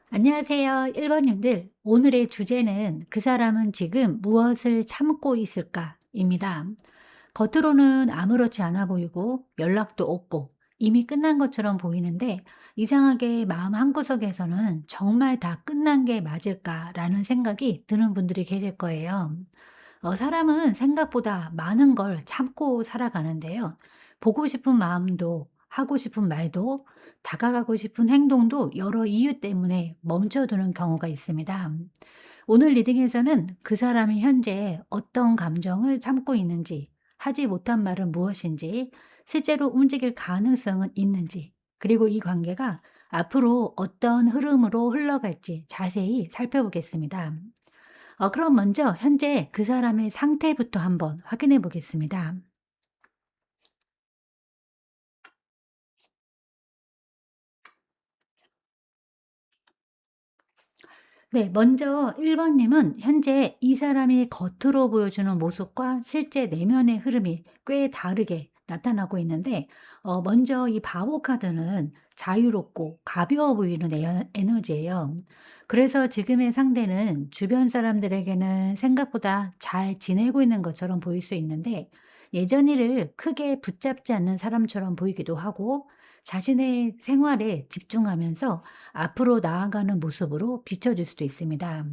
안녕하세요. 1번님들. 오늘의 주제는 그 사람은 지금 무엇을 참고 있을까?입니다. 겉으로는 아무렇지 않아 보이고 연락도 없고 이미 끝난 것처럼 보이는데 이상하게 마음 한구석에서는 정말 다 끝난 게 맞을까라는 생각이 드는 분들이 계실 거예요. 사람은 생각보다 많은 걸 참고 살아가는데요. 보고 싶은 마음도 하고 싶은 말도 다가가고 싶은 행동도 여러 이유 때문에 멈춰두는 경우가 있습니다. 오늘 리딩에서는 그 사람이 현재 어떤 감정을 참고 있는지, 하지 못한 말은 무엇인지, 실제로 움직일 가능성은 있는지, 그리고 이 관계가 앞으로 어떤 흐름으로 흘러갈지 자세히 살펴보겠습니다. 그럼 먼저 현재 그 사람의 상태부터 한번 확인해 보겠습니다. 네, 먼저 1번 님은 현재 이 사람이 겉으로 보여주는 모습과 실제 내면의 흐름이 꽤 다르게 나타나고 있는데, 먼저 이 바보 카드는 자유롭고 가벼워 보이는 에너지예요. 그래서 지금의 상대는 주변 사람들에게는 생각보다 잘 지내고 있는 것처럼 보일 수 있는데, 예전 일을 크게 붙잡지 않는 사람처럼 보이기도 하고, 자신의 생활에 집중하면서 앞으로 나아가는 모습으로 비춰질 수도 있습니다.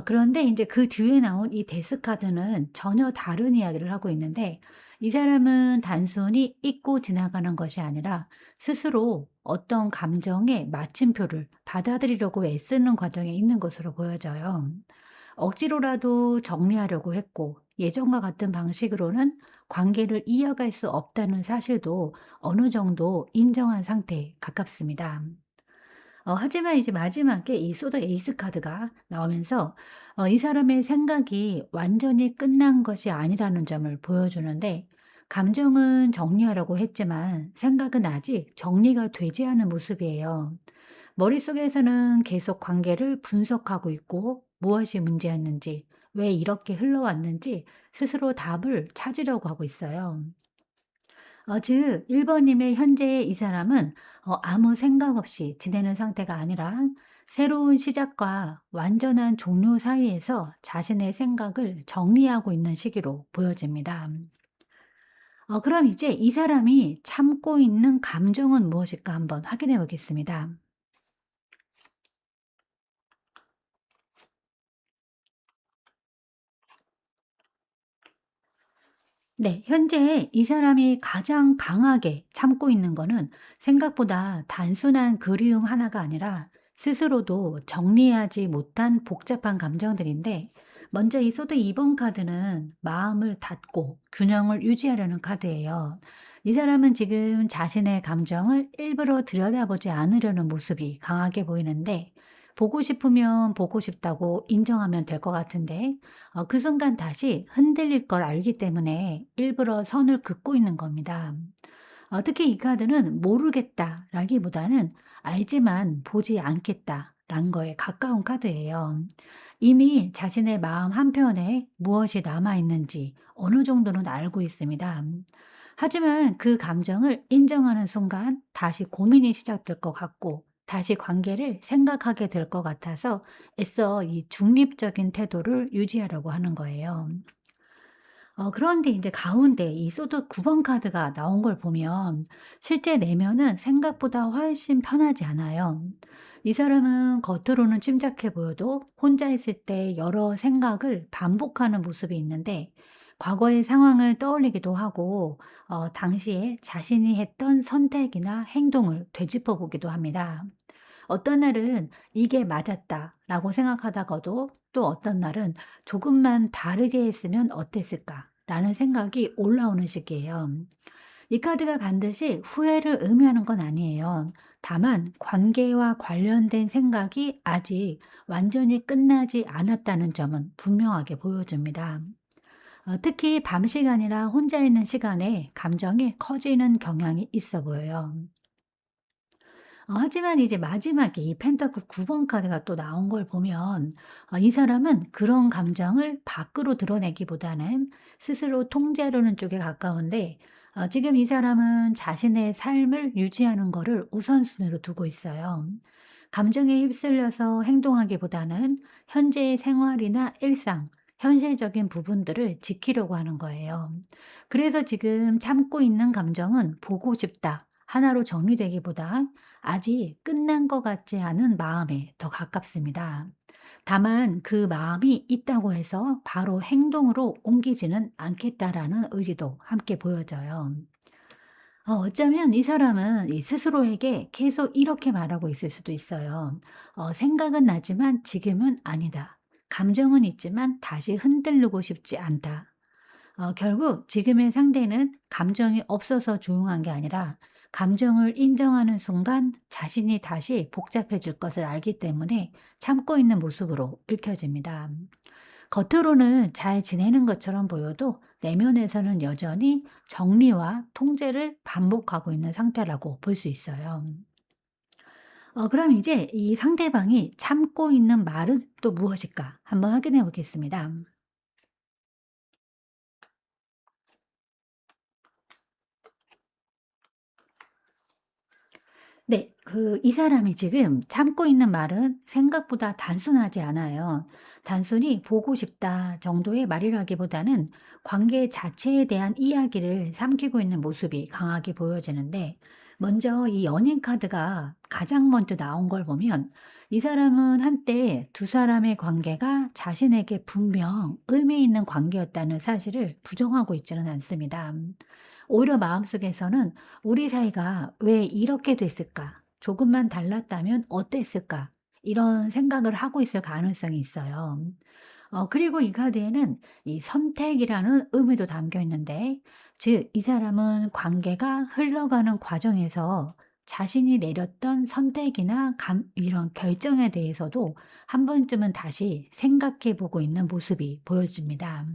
그런데 이제 그 뒤에 나온 이 데스 카드는 전혀 다른 이야기를 하고 있는데, 이 사람은 단순히 잊고 지나가는 것이 아니라 스스로 어떤 감정의 마침표를 받아들이려고 애쓰는 과정에 있는 것으로 보여져요. 억지로라도 정리하려고 했고 예전과 같은 방식으로는 관계를 이어갈 수 없다는 사실도 어느 정도 인정한 상태에 가깝습니다. 하지만 이제 마지막에 이 소드 에이스 카드가 나오면서 이 사람의 생각이 완전히 끝난 것이 아니라는 점을 보여주는데, 감정은 정리하려고 했지만 생각은 아직 정리가 되지 않은 모습이에요. 머릿속에서는 계속 관계를 분석하고 있고 무엇이 문제였는지, 왜 이렇게 흘러왔는지 스스로 답을 찾으려고 하고 있어요. 즉 1번 님의 현재의 이 사람은 아무 생각 없이 지내는 상태가 아니라 새로운 시작과 완전한 종료 사이에서 자신의 생각을 정리하고 있는 시기로 보여집니다. 그럼 이제 이 사람이 참고 있는 감정은 무엇일까 한번 확인해 보겠습니다. 네, 현재 이 사람이 가장 강하게 참고 있는 거는 생각보다 단순한 그리움 하나가 아니라 스스로도 정리하지 못한 복잡한 감정들인데, 먼저 이 소드 2번 카드는 마음을 닫고 균형을 유지하려는 카드예요. 이 사람은 지금 자신의 감정을 일부러 들여다보지 않으려는 모습이 강하게 보이는데, 보고 싶으면 보고 싶다고 인정하면 될 것 같은데, 그 순간 다시 흔들릴 걸 알기 때문에 일부러 선을 긋고 있는 겁니다. 특히 이 카드는 모르겠다라기보다는 알지만 보지 않겠다라는 거에 가까운 카드예요. 이미 자신의 마음 한편에 무엇이 남아있는지 어느 정도는 알고 있습니다. 하지만 그 감정을 인정하는 순간 다시 고민이 시작될 것 같고 다시 관계를 생각하게 될 것 같아서 애써 이 중립적인 태도를 유지하려고 하는 거예요. 그런데 이제 가운데 이 소드 9번 카드가 나온 걸 보면 실제 내면은 생각보다 훨씬 편하지 않아요. 이 사람은 겉으로는 침착해 보여도 혼자 있을 때 여러 생각을 반복하는 모습이 있는데, 과거의 상황을 떠올리기도 하고 당시에 자신이 했던 선택이나 행동을 되짚어 보기도 합니다. 어떤 날은 '이게 맞았다.'라고 생각하다가도 또 어떤 날은 '조금만 다르게 했으면 어땠을까.'라는 생각이 올라오는 시기예요. 이 카드가 반드시 후회를 의미하는 건 아니에요. 다만 관계와 관련된 생각이 아직 완전히 끝나지 않았다는 점은 분명하게 보여줍니다. 특히 밤 시간이나 혼자 있는 시간에 감정이 커지는 경향이 있어 보여요. 하지만 이제 마지막에 이 펜타클 9번 카드가 또 나온 걸 보면 이 사람은 그런 감정을 밖으로 드러내기보다는 스스로 통제하려는 쪽에 가까운데, 지금 이 사람은 자신의 삶을 유지하는 거를 우선순위로 두고 있어요. 감정에 휩쓸려서 행동하기보다는 현재의 생활이나 일상, 현실적인 부분들을 지키려고 하는 거예요. 그래서 지금 참고 있는 감정은 보고 싶다. 하나로 정리되기보다 아직 끝난 것 같지 않은 마음에 더 가깝습니다. 다만 그 마음이 있다고 해서 바로 행동으로 옮기지는 않겠다라는 의지도 함께 보여져요. 어쩌면 이 사람은 이 스스로에게 계속 이렇게 말하고 있을 수도 있어요. 생각은 나지만 지금은 아니다. 감정은 있지만 다시 흔들리고 싶지 않다. 결국 지금의 상대는 감정이 없어서 조용한 게 아니라 감정을 인정하는 순간 자신이 다시 복잡해질 것을 알기 때문에 참고 있는 모습으로 읽혀집니다. 겉으로는 잘 지내는 것처럼 보여도 내면에서는 여전히 정리와 통제를 반복하고 있는 상태라고 볼 수 있어요. 그럼 이제 이 상대방이 참고 있는 말은 또 무엇일까? 한번 확인해 보겠습니다. 네. 이 사람이 지금 참고 있는 말은 생각보다 단순하지 않아요. 단순히 "보고 싶다." 정도의 말이라기보다는 관계 자체에 대한 이야기를 삼키고 있는 모습이 강하게 보여지는데, 먼저 이 연인 카드가 가장 먼저 나온 걸 보면 이 사람은 한때 두 사람의 관계가 자신에게 분명 의미 있는 관계였다는 사실을 부정하고 있지는 않습니다. 오히려 마음속에서는 '우리 사이가 왜 이렇게 됐을까? 조금만 달랐다면 어땠을까?' 이런 생각을 하고 있을 가능성이 있어요. 그리고 이 카드에는 이 선택이라는 의미도 담겨 있는데, 즉 이 사람은 관계가 흘러가는 과정에서 자신이 내렸던 선택이나 이런 결정에 대해서도 한 번쯤은 다시 생각해 보고 있는 모습이 보여집니다.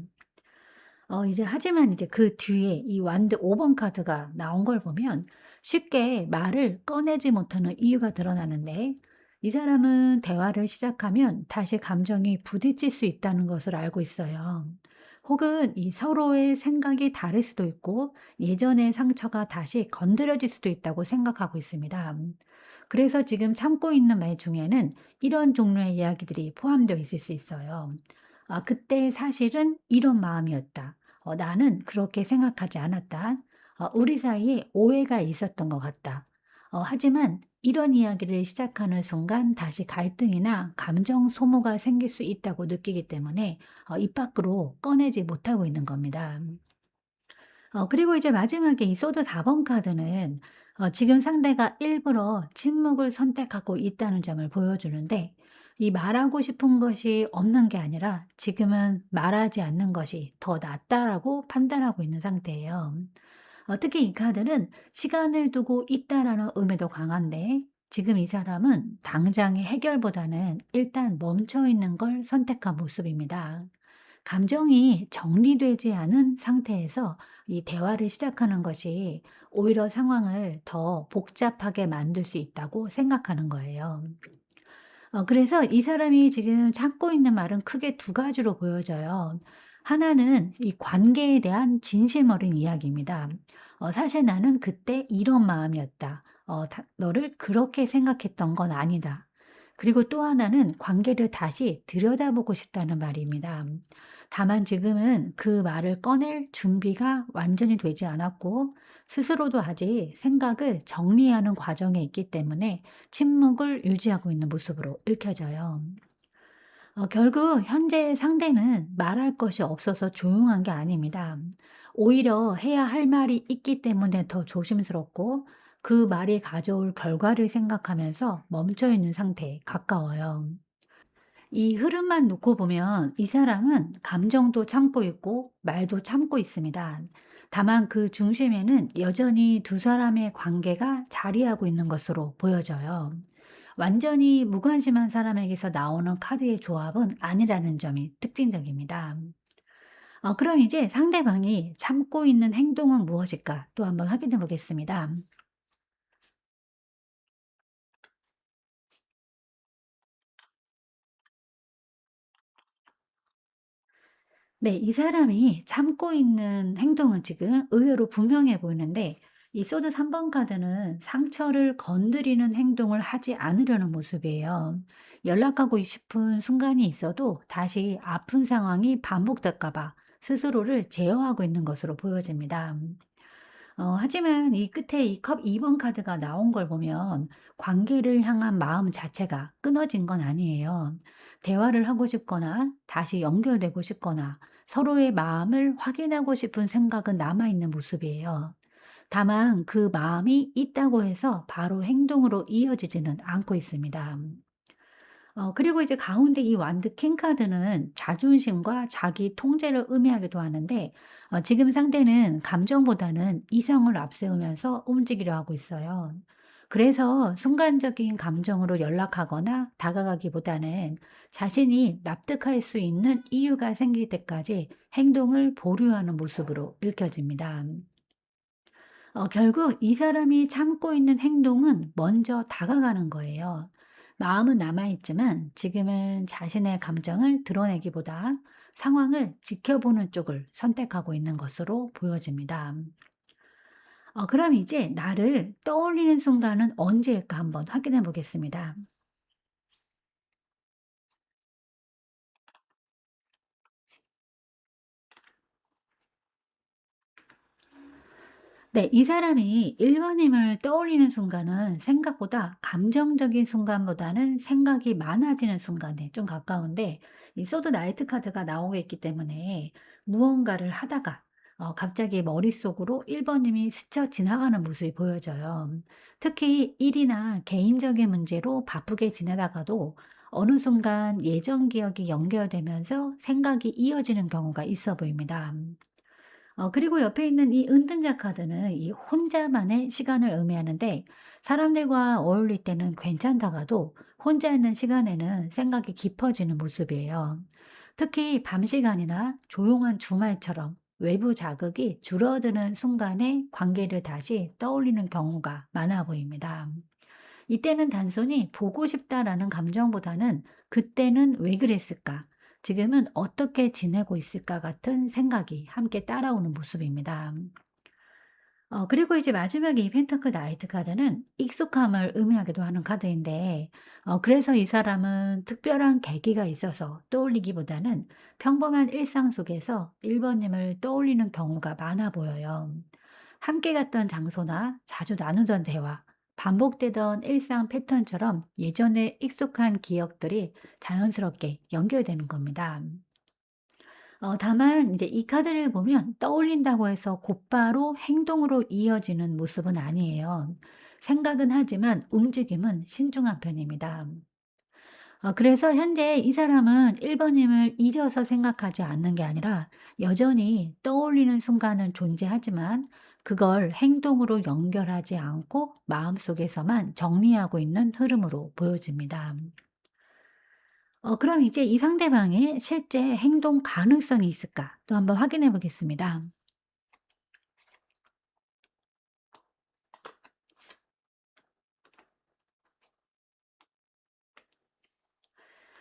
이제 하지만 이제 그 뒤에 이 완드 5번 카드가 나온 걸 보면 쉽게 말을 꺼내지 못하는 이유가 드러나는데, 이 사람은 대화를 시작하면 다시 감정이 부딪힐 수 있다는 것을 알고 있어요. 혹은 이 서로의 생각이 다를 수도 있고 예전의 상처가 다시 건드려질 수도 있다고 생각하고 있습니다. 그래서 지금 참고 있는 말 중에는 이런 종류의 이야기들이 포함되어 있을 수 있어요. "아, 그때 사실은 이런 마음이었다. 나는 그렇게 생각하지 않았다. 우리 사이에 오해가 있었던 것 같다. 하지만 이런 이야기를 시작하는 순간 다시 갈등이나 감정 소모가 생길 수 있다고 느끼기 때문에 입 밖으로 꺼내지 못하고 있는 겁니다. 그리고 이제 마지막에 이 소드 4번 카드는 지금 상대가 일부러 침묵을 선택하고 있다는 점을 보여주는데, 이 말하고 싶은 것이 없는 게 아니라 지금은 말하지 않는 것이 더 낫다라고 판단하고 있는 상태예요. 특히 이 카드는 시간을 두고 있다라는 의미도 강한데, 지금 이 사람은 당장의 해결보다는 일단 멈춰 있는 걸 선택한 모습입니다. 감정이 정리되지 않은 상태에서 이 대화를 시작하는 것이 오히려 상황을 더 복잡하게 만들 수 있다고 생각하는 거예요. 그래서 이 사람이 지금 참고 있는 말은 크게 두 가지로 보여져요. 하나는 이 관계에 대한 진심 어린 이야기입니다. "사실 나는 그때 이런 마음이었다. 너를 그렇게 생각했던 건 아니다." 그리고 또 하나는 관계를 다시 들여다보고 싶다는 말입니다. 다만 지금은 그 말을 꺼낼 준비가 완전히 되지 않았고, 스스로도 아직 생각을 정리하는 과정에 있기 때문에 침묵을 유지하고 있는 모습으로 읽혀져요. 결국 현재의 상대는 말할 것이 없어서 조용한 게 아닙니다. 오히려 해야 할 말이 있기 때문에 더 조심스럽고, 그 말이 가져올 결과를 생각하면서 멈춰 있는 상태에 가까워요. 이 흐름만 놓고 보면 이 사람은 감정도 참고 있고 말도 참고 있습니다. 다만 그 중심에는 여전히 두 사람의 관계가 자리하고 있는 것으로 보여져요. 완전히 무관심한 사람에게서 나오는 카드의 조합은 아니라는 점이 특징적입니다. 그럼 이제 상대방이 참고 있는 행동은 무엇일까? 또 한번 확인해 보겠습니다. 네. 이 사람이 참고 있는 행동은 지금 의외로 분명해 보이는데, 이 소드 3번 카드는 상처를 건드리는 행동을 하지 않으려는 모습이에요. 연락하고 싶은 순간이 있어도 다시 아픈 상황이 반복될까 봐 스스로를 제어하고 있는 것으로 보여집니다. 하지만 이 끝에 이 컵 2번 카드가 나온 걸 보면 관계를 향한 마음 자체가 끊어진 건 아니에요. 대화를 하고 싶거나 다시 연결되고 싶거나 서로의 마음을 확인하고 싶은 생각은 남아있는 모습이에요. 다만 그 마음이 있다고 해서 바로 행동으로 이어지지는 않고 있습니다. 그리고 이제 가운데 이 완드 킹 카드는 자존심과 자기 통제를 의미하기도 하는데 지금 상대는 감정보다는 이성을 앞세우면서 움직이려 하고 있어요. 그래서 순간적인 감정으로 연락하거나 다가가기보다는 자신이 납득할 수 있는 이유가 생길 때까지 행동을 보류하는 모습으로 읽혀집니다. 결국 이 사람이 참고 있는 행동은 먼저 다가가는 거예요. 마음은 남아있지만 지금은 자신의 감정을 드러내기보다 상황을 지켜보는 쪽을 선택하고 있는 것으로 보여집니다. 그럼 이제 나를 떠올리는 순간은 언제일까 한번 확인해 보겠습니다. 네. 이 사람이 일본임을 떠올리는 순간은 생각보다 감정적인 순간보다는 생각이 많아지는 순간에 좀 가까운데 이 소드 나이트 카드가 나오고 있기 때문에 무언가를 하다가 갑자기 머릿속으로 1 번님이 스쳐 지나가는 모습이 보여져요. 특히 일이나 개인적인 문제로 바쁘게 지내다가도 어느 순간 예전 기억이 연결되면서 생각이 이어지는 경우가 있어 보입니다. 그리고 옆에 있는 이 은둔자 카드는 이 혼자만의 시간을 의미하는데 사람들과 어울릴 때는 괜찮다가도 혼자 있는 시간에는 생각이 깊어지는 모습이에요. 특히 밤 시간이나 조용한 주말처럼 외부 자극이 줄어드는 순간에 관계를 다시 떠올리는 경우가 많아 보입니다. 이때는 단순히 보고 싶다라는 감정보다는 '그때는 왜 그랬을까? 지금은 어떻게 지내고 있을까?' 같은 생각이 함께 따라오는 모습입니다. 그리고 이제 마지막에 이 펜터클 나이트 카드는 익숙함을 의미하기도 하는 카드인데 그래서 이 사람은 특별한 계기가 있어서 떠올리기보다는 평범한 일상 속에서 1 번님을 떠올리는 경우가 많아 보여요. 함께 갔던 장소나 자주 나누던 대화, 반복되던 일상 패턴처럼 예전에 익숙한 기억들이 자연스럽게 연결되는 겁니다. 다만 이제 이 카드를 보면 떠올린다고 해서 곧바로 행동으로 이어지는 모습은 아니에요. 생각은 하지만 움직임은 신중한 편입니다. 그래서 현재 이 사람은 1 번님을 잊어서 생각하지 않는 게 아니라 여전히 떠올리는 순간은 존재하지만 그걸 행동으로 연결하지 않고 마음속에서만 정리하고 있는 흐름으로 보여집니다. 그럼 이제 이 상대방의 실제 행동 가능성이 있을까 또 한번 확인해 보겠습니다.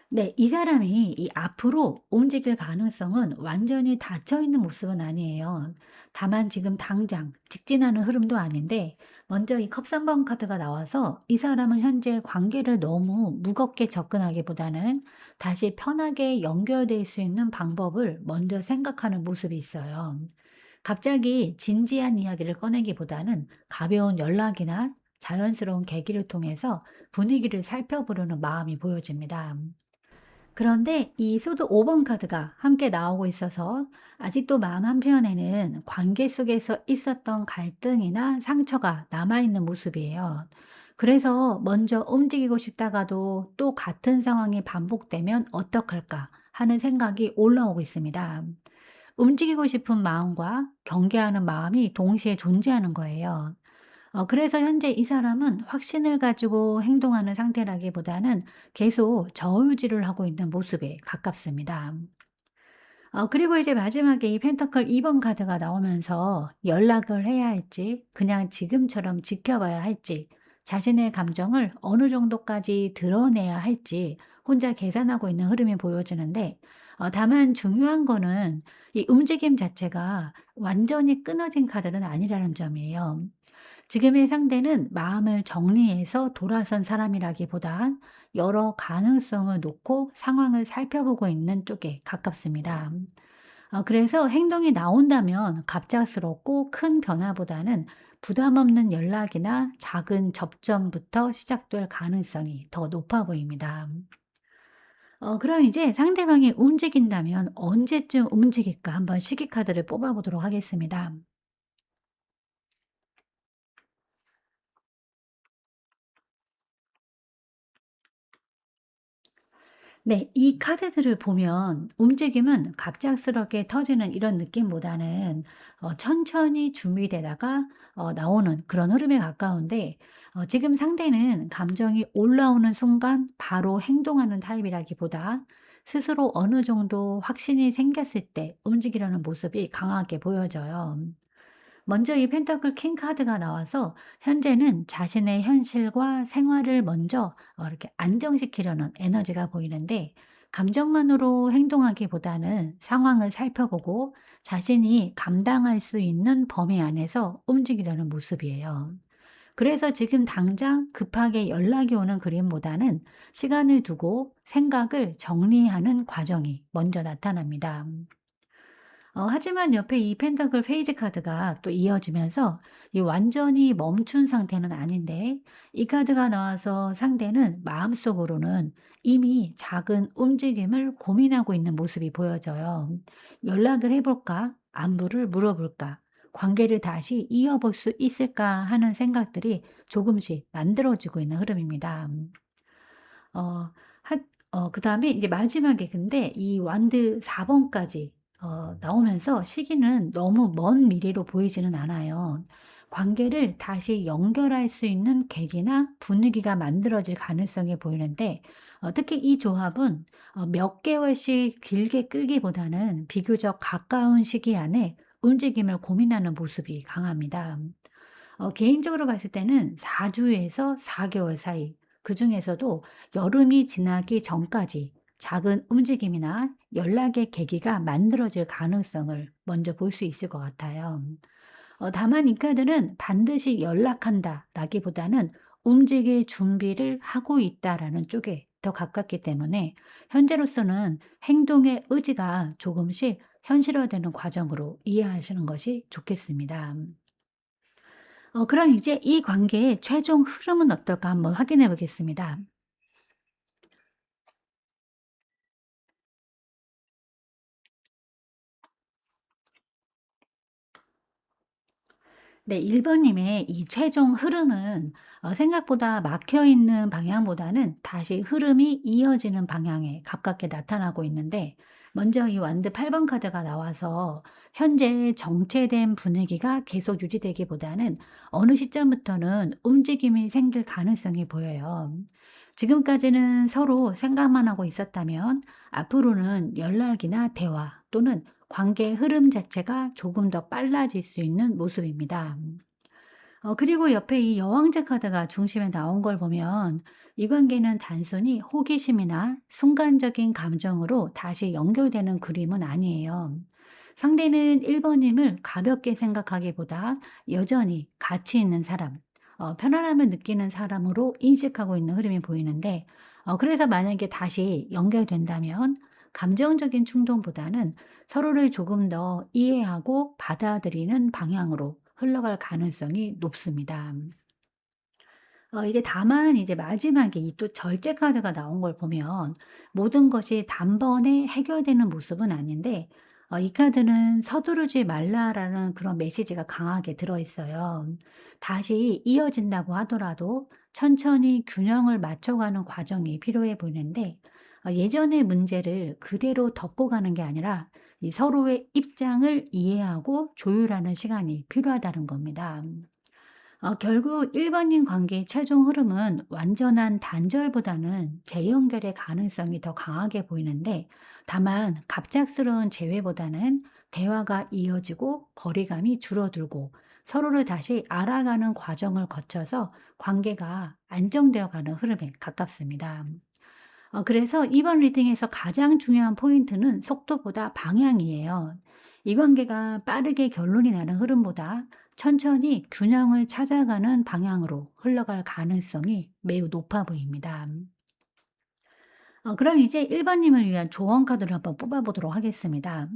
네. 이 사람이 이 앞으로 움직일 가능성은 완전히 닫혀 있는 모습은 아니에요. 다만 지금 당장 직진하는 흐름도 아닌데 먼저 이 컵 3번 카드가 나와서 이 사람은 현재 관계를 너무 무겁게 접근하기보다는 다시 편하게 연결될 수 있는 방법을 먼저 생각하는 모습이 있어요. 갑자기 진지한 이야기를 꺼내기보다는 가벼운 연락이나 자연스러운 계기를 통해서 분위기를 살펴보려는 마음이 보여집니다. 그런데 이 소드 5번 카드가 함께 나오고 있어서 아직도 마음 한편에는 관계 속에서 있었던 갈등이나 상처가 남아있는 모습이에요. 그래서 먼저 움직이고 싶다가도 또 같은 상황이 반복되면 어떡할까 하는 생각이 올라오고 있습니다. 움직이고 싶은 마음과 경계하는 마음이 동시에 존재하는 거예요. 그래서 현재 이 사람은 확신을 가지고 행동하는 상태라기보다는 계속 저울질을 하고 있는 모습에 가깝습니다. 그리고 이제 마지막에 이 펜터클 2번 카드가 나오면서 연락을 해야 할지 그냥 지금처럼 지켜봐야 할지 자신의 감정을 어느 정도까지 드러내야 할지 혼자 계산하고 있는 흐름이 보여지는데 다만 중요한 거는 이 움직임 자체가 완전히 끊어진 카드는 아니라는 점이에요. 지금의 상대는 마음을 정리해서 돌아선 사람이라기보단 여러 가능성을 놓고 상황을 살펴보고 있는 쪽에 가깝습니다. 그래서 행동이 나온다면 갑작스럽고 큰 변화보다는 부담 없는 연락이나 작은 접점부터 시작될 가능성이 더 높아 보입니다. 그럼 이제 상대방이 움직인다면 언제쯤 움직일까 한번 시기 카드를 뽑아 보도록 하겠습니다. 네. 이 카드들을 보면 움직임은 갑작스럽게 터지는 이런 느낌보다는 천천히 준비되다가 나오는 그런 흐름에 가까운데, 지금 상대는 감정이 올라오는 순간 바로 행동하는 타입이라기보다 스스로 어느 정도 확신이 생겼을 때 움직이려는 모습이 강하게 보여져요. 먼저 이 펜터클 킹 카드가 나와서 현재는 자신의 현실과 생활을 먼저 이렇게 안정시키려는 에너지가 보이는데, 감정만으로 행동하기보다는 상황을 살펴보고 자신이 감당할 수 있는 범위 안에서 움직이려는 모습이에요. 그래서 지금 당장 급하게 연락이 오는 그림보다는 시간을 두고 생각을 정리하는 과정이 먼저 나타납니다. 하지만 옆에 이 펜타클 페이지 카드가 또 이어지면서 이 완전히 멈춘 상태는 아닌데, 이 카드가 나와서 상대는 마음속으로는 이미 작은 움직임을 고민하고 있는 모습이 보여져요. 연락을 해볼까? 안부를 물어볼까? 관계를 다시 이어볼 수 있을까 하는 생각들이 조금씩 만들어지고 있는 흐름입니다. 어 그다음에 이제 마지막에 근데 이 완드 4 번까지 나오면서 시기는 너무 먼 미래로 보이지는 않아요. 관계를 다시 연결할 수 있는 계기나 분위기가 만들어질 가능성이 보이는데, 특히 이 조합은 몇 개월씩 길게 끌기보다는 비교적 가까운 시기 안에 움직임을 고민하는 모습이 강합니다. 개인적으로 봤을 때는 4 주에서 4 개월 사이, 그중에서도 여름이 지나기 전까지 작은 움직임이나 연락의 계기가 만들어질 가능성을 먼저 볼 수 있을 것 같아요. 다만 이 카드는 "반드시 연락한다."라기보다는 "움직일 준비를 하고 있다."라는 쪽에 더 가깝기 때문에 현재로서는 행동의 의지가 조금씩 현실화되는 과정으로 이해하시는 것이 좋겠습니다. 그럼 이제 이 관계의 최종 흐름은 어떨까 한번 확인해 보겠습니다. 네. 1 번님의 이 최종 흐름은 생각보다 막혀 있는 방향보다는 다시 흐름이 이어지는 방향에 가깝게 나타나고 있는데, 먼저 이 완드 8번 카드가 나와서 현재 정체된 분위기가 계속 유지되기보다는 어느 시점부터는 움직임이 생길 가능성이 보여요. 지금까지는 서로 생각만 하고 있었다면 앞으로는 연락이나 대화 또는 관계의 흐름 자체가 조금 더 빨라질 수 있는 모습입니다. 그리고 옆에 이 여왕제 카드가 중심에 나온 걸 보면 이 관계는 단순히 호기심이나 순간적인 감정으로 다시 연결되는 그림은 아니에요. 상대는 1 번님을 가볍게 생각하기보다 여전히 가치 있는 사람, 편안함을 느끼는 사람으로 인식하고 있는 흐름이 보이는데, 그래서 만약에 다시 연결된다면 감정적인 충동보다는 서로를 조금 더 이해하고 받아들이는 방향으로 흘러갈 가능성이 높습니다. 이제 다만 이제 마지막에 이 또 절제 카드가 나온 걸 보면 모든 것이 단번에 해결되는 모습은 아닌데, 이 카드는 "서두르지 말라."라는 그런 메시지가 강하게 들어 있어요. 다시 이어진다고 하더라도 천천히 균형을 맞춰가는 과정이 필요해 보이는데, 예전의 문제를 그대로 덮고 가는 게 아니라 이 서로의 입장을 이해하고 조율하는 시간이 필요하다는 겁니다. 결국 일반인 관계의 최종 흐름은 완전한 단절보다는 재연결의 가능성이 더 강하게 보이는데, 다만 갑작스러운 재회보다는 대화가 이어지고 거리감이 줄어들고 서로를 다시 알아가는 과정을 거쳐서 관계가 안정되어 가는 흐름에 가깝습니다. 그래서 이번 리딩에서 가장 중요한 포인트는 속도보다 방향이에요. 이 관계가 빠르게 결론이 나는 흐름보다 천천히 균형을 찾아가는 방향으로 흘러갈 가능성이 매우 높아 보입니다. 그럼 이제 1 번님을 위한 조언 카드를 한번 뽑아 보도록 하겠습니다.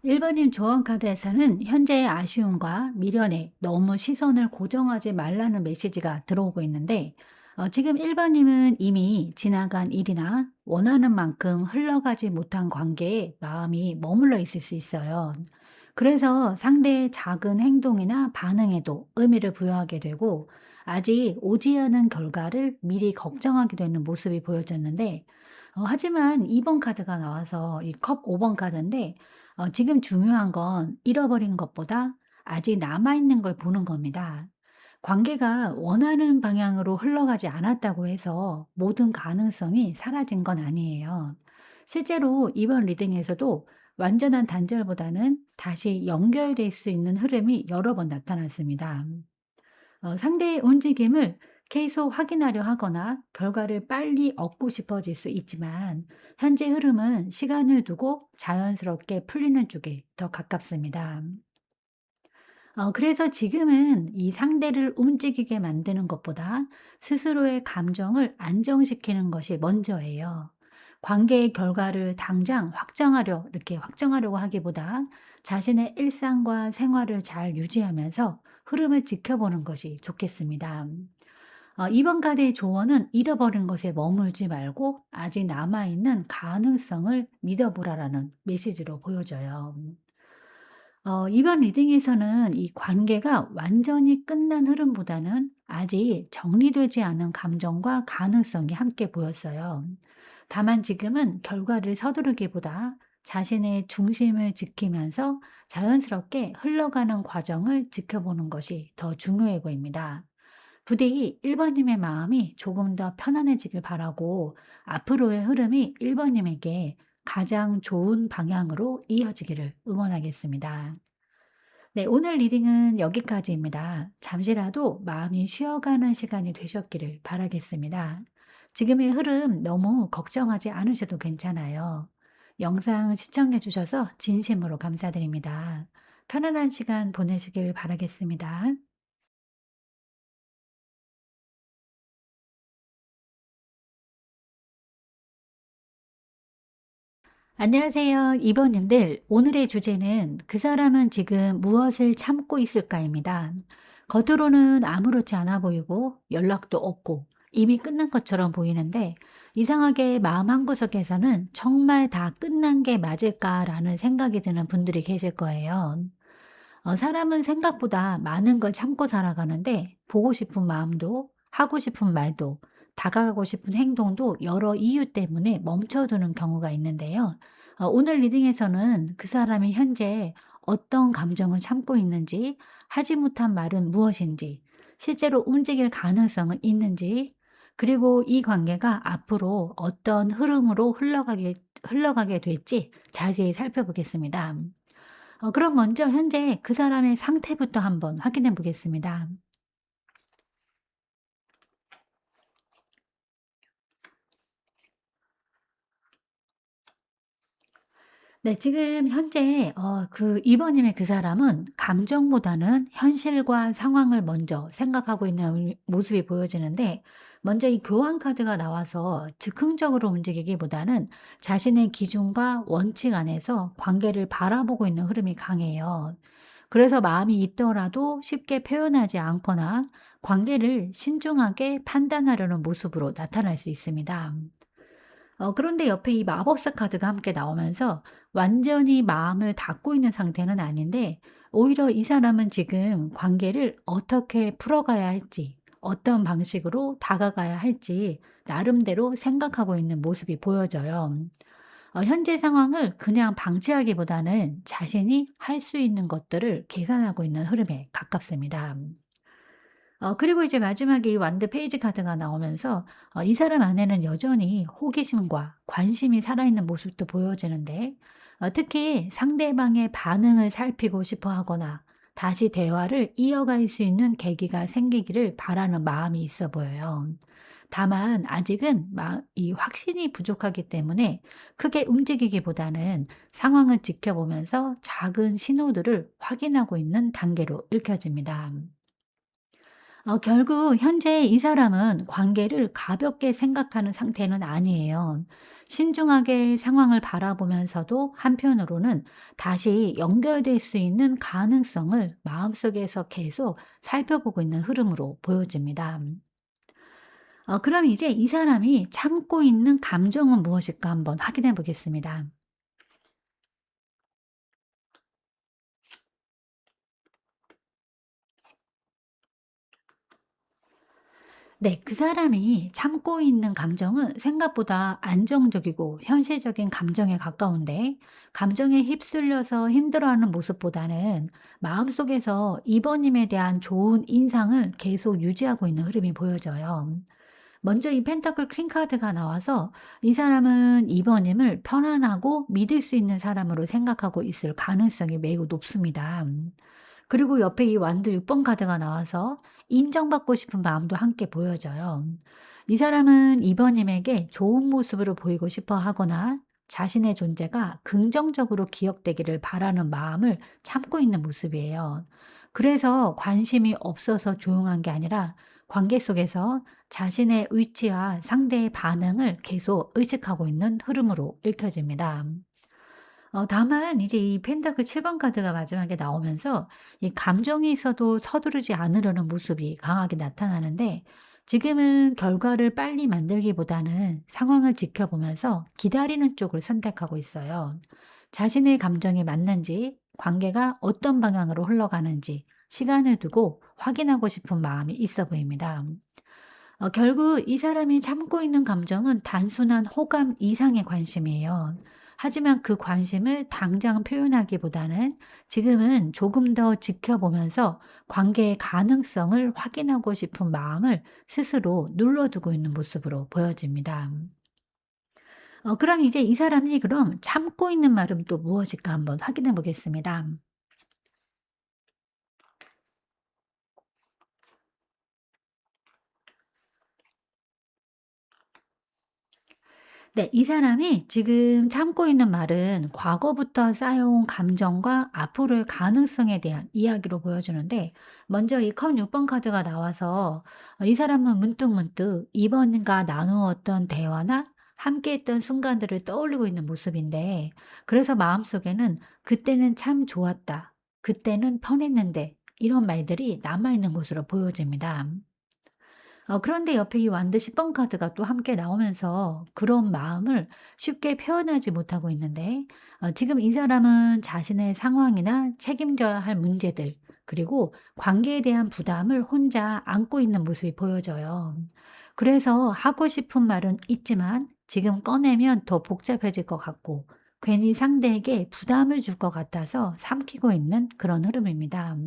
1 번님 조언 카드에서는 현재의 아쉬움과 미련에 너무 시선을 고정하지 말라는 메시지가 들어오고 있는데, 지금 1 번님은 이미 지나간 일이나 원하는 만큼 흘러가지 못한 관계에 마음이 머물러 있을 수 있어요. 그래서 상대의 작은 행동이나 반응에도 의미를 부여하게 되고, 아직 오지 않은 결과를 미리 걱정하게 되는 모습이 보여졌는데, 하지만 2번 카드가 나와서 이 컵 5번 카드인데, 지금 중요한 건 잃어버린 것보다 아직 남아있는 걸 보는 겁니다. 관계가 원하는 방향으로 흘러가지 않았다고 해서 모든 가능성이 사라진 건 아니에요. 실제로 이번 리딩에서도 완전한 단절보다는 다시 연결될 수 있는 흐름이 여러 번 나타났습니다. 상대의 움직임을 계속 확인하려 하거나 결과를 빨리 얻고 싶어질 수 있지만, 현재 흐름은 시간을 두고 자연스럽게 풀리는 쪽에 더 가깝습니다. 그래서 지금은 이 상대를 움직이게 만드는 것보다 스스로의 감정을 안정시키는 것이 먼저예요. 관계의 결과를 당장 이렇게 확정하려고 하기보다 자신의 일상과 생활을 잘 유지하면서 흐름을 지켜보는 것이 좋겠습니다. 이번 카드의 조언은 잃어버린 것에 머물지 말고 아직 남아있는 가능성을 믿어보라라는 메시지로 보여져요. 이번 리딩에서는 이 관계가 완전히 끝난 흐름보다는 아직 정리되지 않은 감정과 가능성이 함께 보였어요. 다만 지금은 결과를 서두르기보다 자신의 중심을 지키면서 자연스럽게 흘러가는 과정을 지켜보는 것이 더 중요해 보입니다. 부디 1 번님의 마음이 조금 더 편안해지길 바라고, 앞으로의 흐름이 1 번님에게 가장 좋은 방향으로 이어지기를 응원하겠습니다. 네, 오늘 리딩은 여기까지입니다. 잠시라도 마음이 쉬어가는 시간이 되셨기를 바라겠습니다. 지금의 흐름 너무 걱정하지 않으셔도 괜찮아요. 영상 시청해 주셔서 진심으로 감사드립니다. 편안한 시간 보내시길 바라겠습니다. 안녕하세요, 이번님들. 오늘의 주제는 그 사람은 지금 무엇을 참고 있을까입니다. 겉으로는 아무렇지 않아 보이고 연락도 없고 이미 끝난 것처럼 보이는데, 이상하게 마음 한구석에서는 정말 다 끝난 게 맞을까라는 생각이 드는 분들이 계실 거예요. 사람은 생각보다 많은 걸 참고 살아가는데, 보고 싶은 마음도 하고 싶은 말도 다가가고 싶은 행동도 여러 이유 때문에 멈춰두는 경우가 있는데요. 오늘 리딩에서는 그 사람이 현재 어떤 감정을 참고 있는지, 하지 못한 말은 무엇인지, 실제로 움직일 가능성은 있는지, 그리고 이 관계가 앞으로 어떤 흐름으로 흘러가게 될지 자세히 살펴보겠습니다. 그럼 먼저 현재 그 사람의 상태부터 한번 확인해 보겠습니다. 네, 지금 현재 그 2 번님의 그 사람은 감정보다는 현실과 상황을 먼저 생각하고 있는 모습이 보여지는데, 먼저 이 교환 카드가 나와서 즉흥적으로 움직이기보다는 자신의 기준과 원칙 안에서 관계를 바라보고 있는 흐름이 강해요. 그래서 마음이 있더라도 쉽게 표현하지 않거나 관계를 신중하게 판단하려는 모습으로 나타날 수 있습니다. 그런데 옆에 이 마법사 카드가 함께 나오면서 완전히 마음을 닫고 있는 상태는 아닌데, 오히려 이 사람은 지금 관계를 어떻게 풀어가야 할지, 어떤 방식으로 다가가야 할지 나름대로 생각하고 있는 모습이 보여져요. 현재 상황을 그냥 방치하기보다는 자신이 할 수 있는 것들을 계산하고 있는 흐름에 가깝습니다. 그리고 이제 마지막에 이 완드 페이지 카드가 나오면서 이 사람 안에는 여전히 호기심과 관심이 살아있는 모습도 보여지는데, 특히 상대방의 반응을 살피고 싶어 하거나 다시 대화를 이어갈 수 있는 계기가 생기기를 바라는 마음이 있어 보여요. 다만 아직은 이 확신이 부족하기 때문에 크게 움직이기보다는 상황을 지켜보면서 작은 신호들을 확인하고 있는 단계로 읽혀집니다. 결국 현재 이 사람은 관계를 가볍게 생각하는 상태는 아니에요. 신중하게 상황을 바라보면서도 한편으로는 다시 연결될 수 있는 가능성을 마음속에서 계속 살펴보고 있는 흐름으로 보여집니다. 그럼 이제 이 사람이 참고 있는 감정은 무엇일까 한번 확인해 보겠습니다. 네, 그 사람이 참고 있는 감정은 생각보다 안정적이고 현실적인 감정에 가까운데, 감정에 휩쓸려서 힘들어하는 모습보다는 마음속에서 이번님에 대한 좋은 인상을 계속 유지하고 있는 흐름이 보여져요. 먼저 이 펜타클 퀸 카드가 나와서 이 사람은 이번님을 편안하고 믿을 수 있는 사람으로 생각하고 있을 가능성이 매우 높습니다. 그리고 옆에 이 완도 6번 카드가 나와서 인정받고 싶은 마음도 함께 보여져요. 이 사람은 이번님에게 좋은 모습으로 보이고 싶어 하거나 자신의 존재가 긍정적으로 기억되기를 바라는 마음을 참고 있는 모습이에요. 그래서 관심이 없어서 조용한 게 아니라 관계 속에서 자신의 위치와 상대의 반응을 계속 의식하고 있는 흐름으로 읽혀집니다. 다만 이제 이 펜타클 7번 카드가 마지막에 나오면서 이 감정이 있어도 서두르지 않으려는 모습이 강하게 나타나는데, 지금은 결과를 빨리 만들기보다는 상황을 지켜보면서 기다리는 쪽을 선택하고 있어요. 자신의 감정이 맞는지, 관계가 어떤 방향으로 흘러가는지 시간을 두고 확인하고 싶은 마음이 있어 보입니다. 결국 이 사람이 참고 있는 감정은 단순한 호감 이상의 관심이에요. 하지만 그 관심을 당장 표현하기보다는 지금은 조금 더 지켜보면서 관계의 가능성을 확인하고 싶은 마음을 스스로 눌러두고 있는 모습으로 보여집니다. 그럼 이제 이 사람이 그럼 참고 있는 말은 또 무엇일까 한번 확인해 보겠습니다. 네. 이 사람이 지금 참고 있는 말은 과거부터 쌓여온 감정과 앞으로의 가능성에 대한 이야기로 보여주는데, 먼저 이 컵 6번 카드가 나와서 이 사람은 문득문득 이번과 나누었던 대화나 함께했던 순간들을 떠올리고 있는 모습인데, 그래서 마음속에는 '그때는 참 좋았다. 그때는 편했는데.' 이런 말들이 남아있는 것으로 보여집니다. 그런데 옆에 이 완드 10번 카드가 또 함께 나오면서 그런 마음을 쉽게 표현하지 못하고 있는데, 지금 이 사람은 자신의 상황이나 책임져야 할 문제들, 그리고 관계에 대한 부담을 혼자 안고 있는 모습이 보여져요. 그래서 하고 싶은 말은 있지만 지금 꺼내면 더 복잡해질 것 같고 괜히 상대에게 부담을 줄 것 같아서 삼키고 있는 그런 흐름입니다.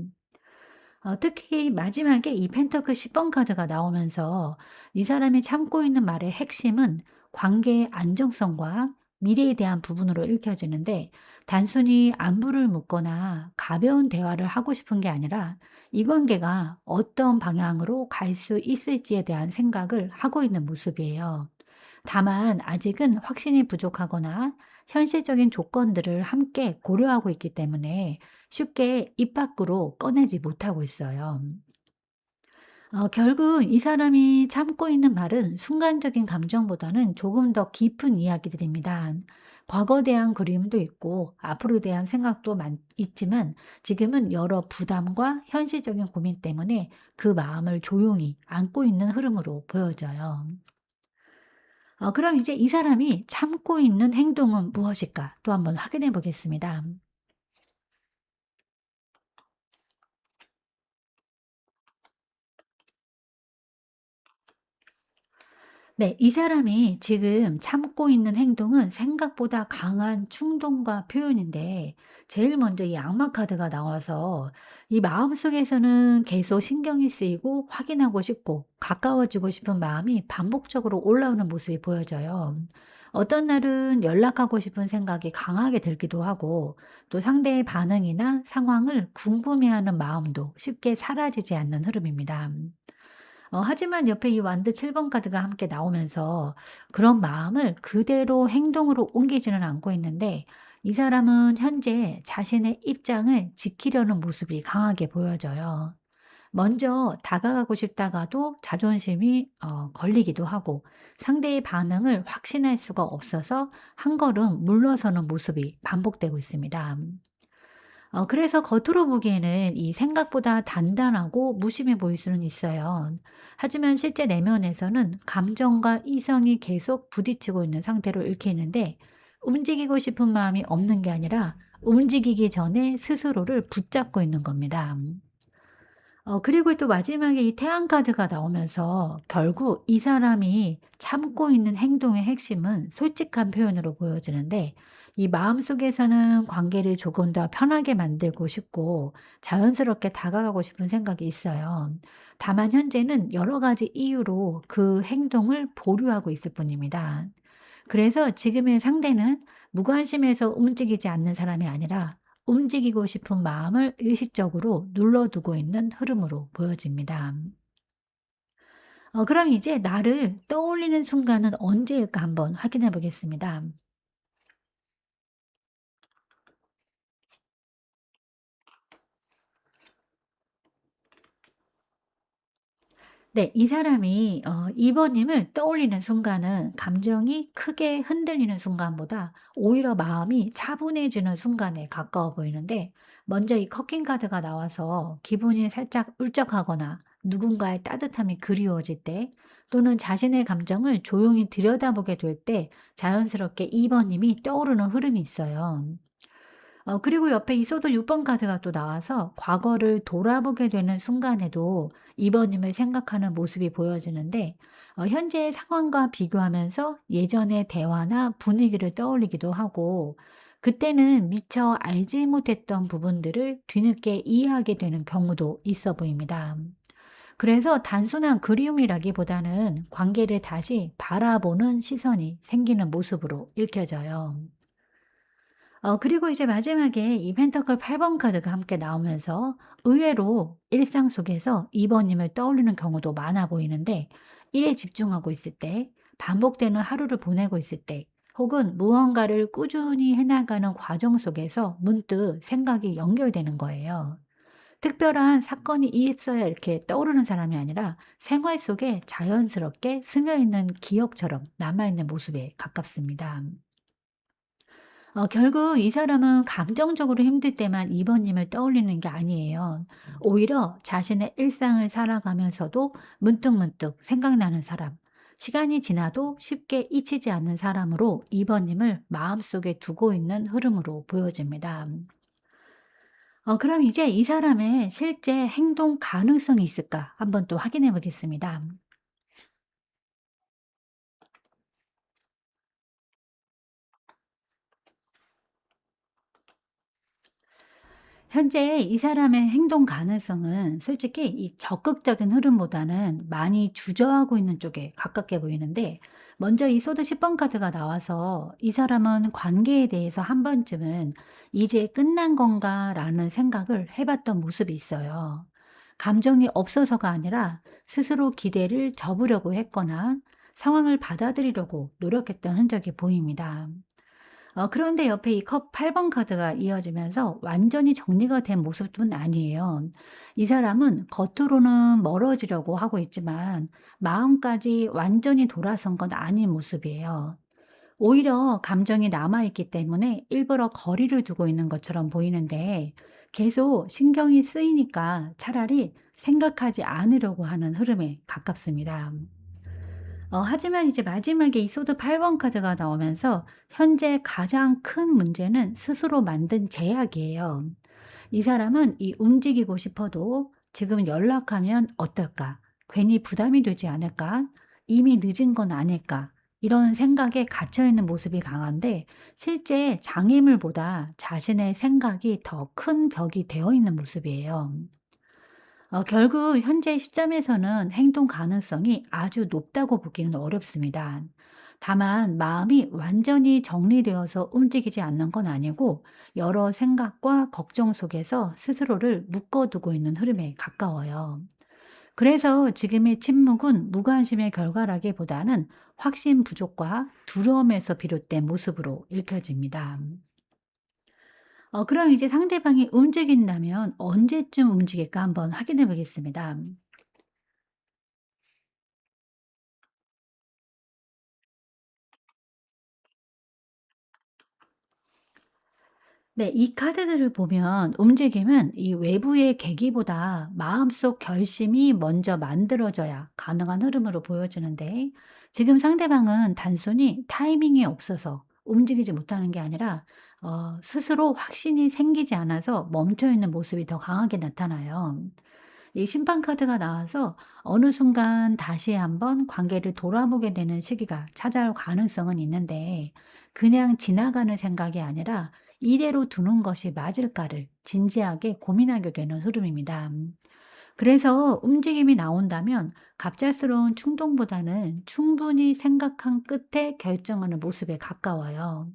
특히 마지막에 이 펜터클 10번 카드가 나오면서 이 사람이 참고 있는 말의 핵심은 관계의 안정성과 미래에 대한 부분으로 읽혀지는데, 단순히 안부를 묻거나 가벼운 대화를 하고 싶은 게 아니라 이 관계가 어떤 방향으로 갈 수 있을지에 대한 생각을 하고 있는 모습이에요. 다만 아직은 확신이 부족하거나 현실적인 조건들을 함께 고려하고 있기 때문에 쉽게 입 밖으로 꺼내지 못하고 있어요. 결국 이 사람이 참고 있는 말은 순간적인 감정보다는 조금 더 깊은 이야기들입니다. 과거에 대한 그리움도 있고 앞으로에 대한 생각도 있지만, 지금은 여러 부담과 현실적인 고민 때문에 그 마음을 조용히 안고 있는 흐름으로 보여져요. 그럼 이제 이 사람이 참고 있는 행동은 무엇일까? 또 한번 확인해 보겠습니다. 네, 이 사람이 지금 참고 있는 행동은 생각보다 강한 충동과 표현인데, 제일 먼저 이 악마 카드가 나와서 이 마음속에서는 계속 신경이 쓰이고 확인하고 싶고 가까워지고 싶은 마음이 반복적으로 올라오는 모습이 보여져요. 어떤 날은 연락하고 싶은 생각이 강하게 들기도 하고 또 상대의 반응이나 상황을 궁금해하는 마음도 쉽게 사라지지 않는 흐름입니다. 하지만 옆에 이 완드 7번 카드가 함께 나오면서 그런 마음을 그대로 행동으로 옮기지는 않고 있는데 이 사람은 현재 자신의 입장을 지키려는 모습이 강하게 보여져요. 먼저 다가가고 싶다가도 자존심이 걸리기도 하고 상대의 반응을 확신할 수가 없어서 한 걸음 물러서는 모습이 반복되고 있습니다. 그래서 겉으로 보기에는 이 생각보다 단단하고 무심해 보일 수는 있어요. 하지만 실제 내면에서는 감정과 이성이 계속 부딪히고 있는 상태로 읽히는데 움직이고 싶은 마음이 없는 게 아니라 움직이기 전에 스스로를 붙잡고 있는 겁니다. 그리고 또 마지막에 이 태양 카드가 나오면서 결국 이 사람이 참고 있는 행동의 핵심은 솔직한 표현으로 보여지는데 이 마음속에서는 관계를 조금 더 편하게 만들고 싶고 자연스럽게 다가가고 싶은 생각이 있어요. 다만 현재는 여러 가지 이유로 그 행동을 보류하고 있을 뿐입니다. 그래서 지금의 상대는 무관심해서 움직이지 않는 사람이 아니라 움직이고 싶은 마음을 의식적으로 눌러두고 있는 흐름으로 보여집니다. 그럼 이제 나를 떠올리는 순간은 언제일까 한번 확인해 보겠습니다. 네. 이 사람이 2 번님을 떠올리는 순간은 감정이 크게 흔들리는 순간보다 오히려 마음이 차분해지는 순간에 가까워 보이는데 먼저 이 커킹 카드가 나와서 기분이 살짝 울적하거나 누군가의 따뜻함이 그리워질 때 또는 자신의 감정을 조용히 들여다보게 될 때 자연스럽게 2 번님이 떠오르는 흐름이 있어요. 그리고 옆에 있어도 6번 카드가 또 나와서 과거를 돌아보게 되는 순간에도 2 번님을 생각하는 모습이 보여지는데 현재의 상황과 비교하면서 예전의 대화나 분위기를 떠올리기도 하고 그때는 미처 알지 못했던 부분들을 뒤늦게 이해하게 되는 경우도 있어 보입니다. 그래서 단순한 그리움이라기보다는 관계를 다시 바라보는 시선이 생기는 모습으로 읽혀져요. 그리고 이제 마지막에 이 펜터클 8번 카드가 함께 나오면서 의외로 일상 속에서 2 번님을 떠올리는 경우도 많아 보이는데 일에 집중하고 있을 때, 반복되는 하루를 보내고 있을 때, 혹은 무언가를 꾸준히 해 나가는 과정 속에서 문득 생각이 연결되는 거예요. 특별한 사건이 있어야 이렇게 떠오르는 사람이 아니라 생활 속에 자연스럽게 스며 있는 기억처럼 남아 있는 모습에 가깝습니다. 결국 이 사람은 감정적으로 힘들 때만 2 번님을 떠올리는 게 아니에요. 오히려 자신의 일상을 살아가면서도 문득문득 생각나는 사람, 시간이 지나도 쉽게 잊히지 않는 사람으로 2 번님을 마음속에 두고 있는 흐름으로 보여집니다. 그럼 이제 이 사람의 실제 행동 가능성이 있을까 한번 또 확인해 보겠습니다. 현재 이 사람의 행동 가능성은 솔직히 이 적극적인 흐름보다는 많이 주저하고 있는 쪽에 가깝게 보이는데 먼저 이 소드 10번 카드가 나와서 이 사람은 관계에 대해서 한 번쯤은 '이제 끝난 건가?'라는 생각을 해 봤던 모습이 있어요. 감정이 없어서가 아니라 스스로 기대를 접으려고 했거나 상황을 받아들이려고 노력했던 흔적이 보입니다. 그런데 옆에 이 컵 8번 카드가 이어지면서 완전히 정리가 된 모습은 아니에요. 이 사람은 겉으로는 멀어지려고 하고 있지만 마음까지 완전히 돌아선 건 아닌 모습이에요. 오히려 감정이 남아있기 때문에 일부러 거리를 두고 있는 것처럼 보이는데 계속 신경이 쓰이니까 차라리 생각하지 않으려고 하는 흐름에 가깝습니다. 하지만 이제 마지막에 이 소드 8번 카드가 나오면서 현재 가장 큰 문제는 스스로 만든 제약이에요. 이 사람은 이 움직이고 싶어도 '지금 연락하면 어떨까? 괜히 부담이 되지 않을까? 이미 늦은 건 아닐까?' 이런 생각에 갇혀 있는 모습이 강한데 실제 장애물보다 자신의 생각이 더 큰 벽이 되어 있는 모습이에요. 결국 현재 시점에서는 행동 가능성이 아주 높다고 보기는 어렵습니다. 다만 마음이 완전히 정리되어서 움직이지 않는 건 아니고 여러 생각과 걱정 속에서 스스로를 묶어두고 있는 흐름에 가까워요. 그래서 지금의 침묵은 무관심의 결과라기보다는 확신 부족과 두려움에서 비롯된 모습으로 읽혀집니다. 그럼 이제 상대방이 움직인다면 언제쯤 움직일까 한번 확인해 보겠습니다. 네, 이 카드들을 보면 움직임은 이 외부의 계기보다 마음속 결심이 먼저 만들어져야 가능한 흐름으로 보여지는데, 지금 상대방은 단순히 타이밍이 없어서 움직이지 못하는 게 아니라 스스로 확신이 생기지 않아서 멈춰 있는 모습이 더 강하게 나타나요. 이 심판 카드가 나와서 어느 순간 다시 한번 관계를 돌아보게 되는 시기가 찾아올 가능성은 있는데, 그냥 지나가는 생각이 아니라 이대로 두는 것이 맞을까를 진지하게 고민하게 되는 흐름입니다. 그래서 움직임이 나온다면 갑작스러운 충동보다는 충분히 생각한 끝에 결정하는 모습에 가까워요.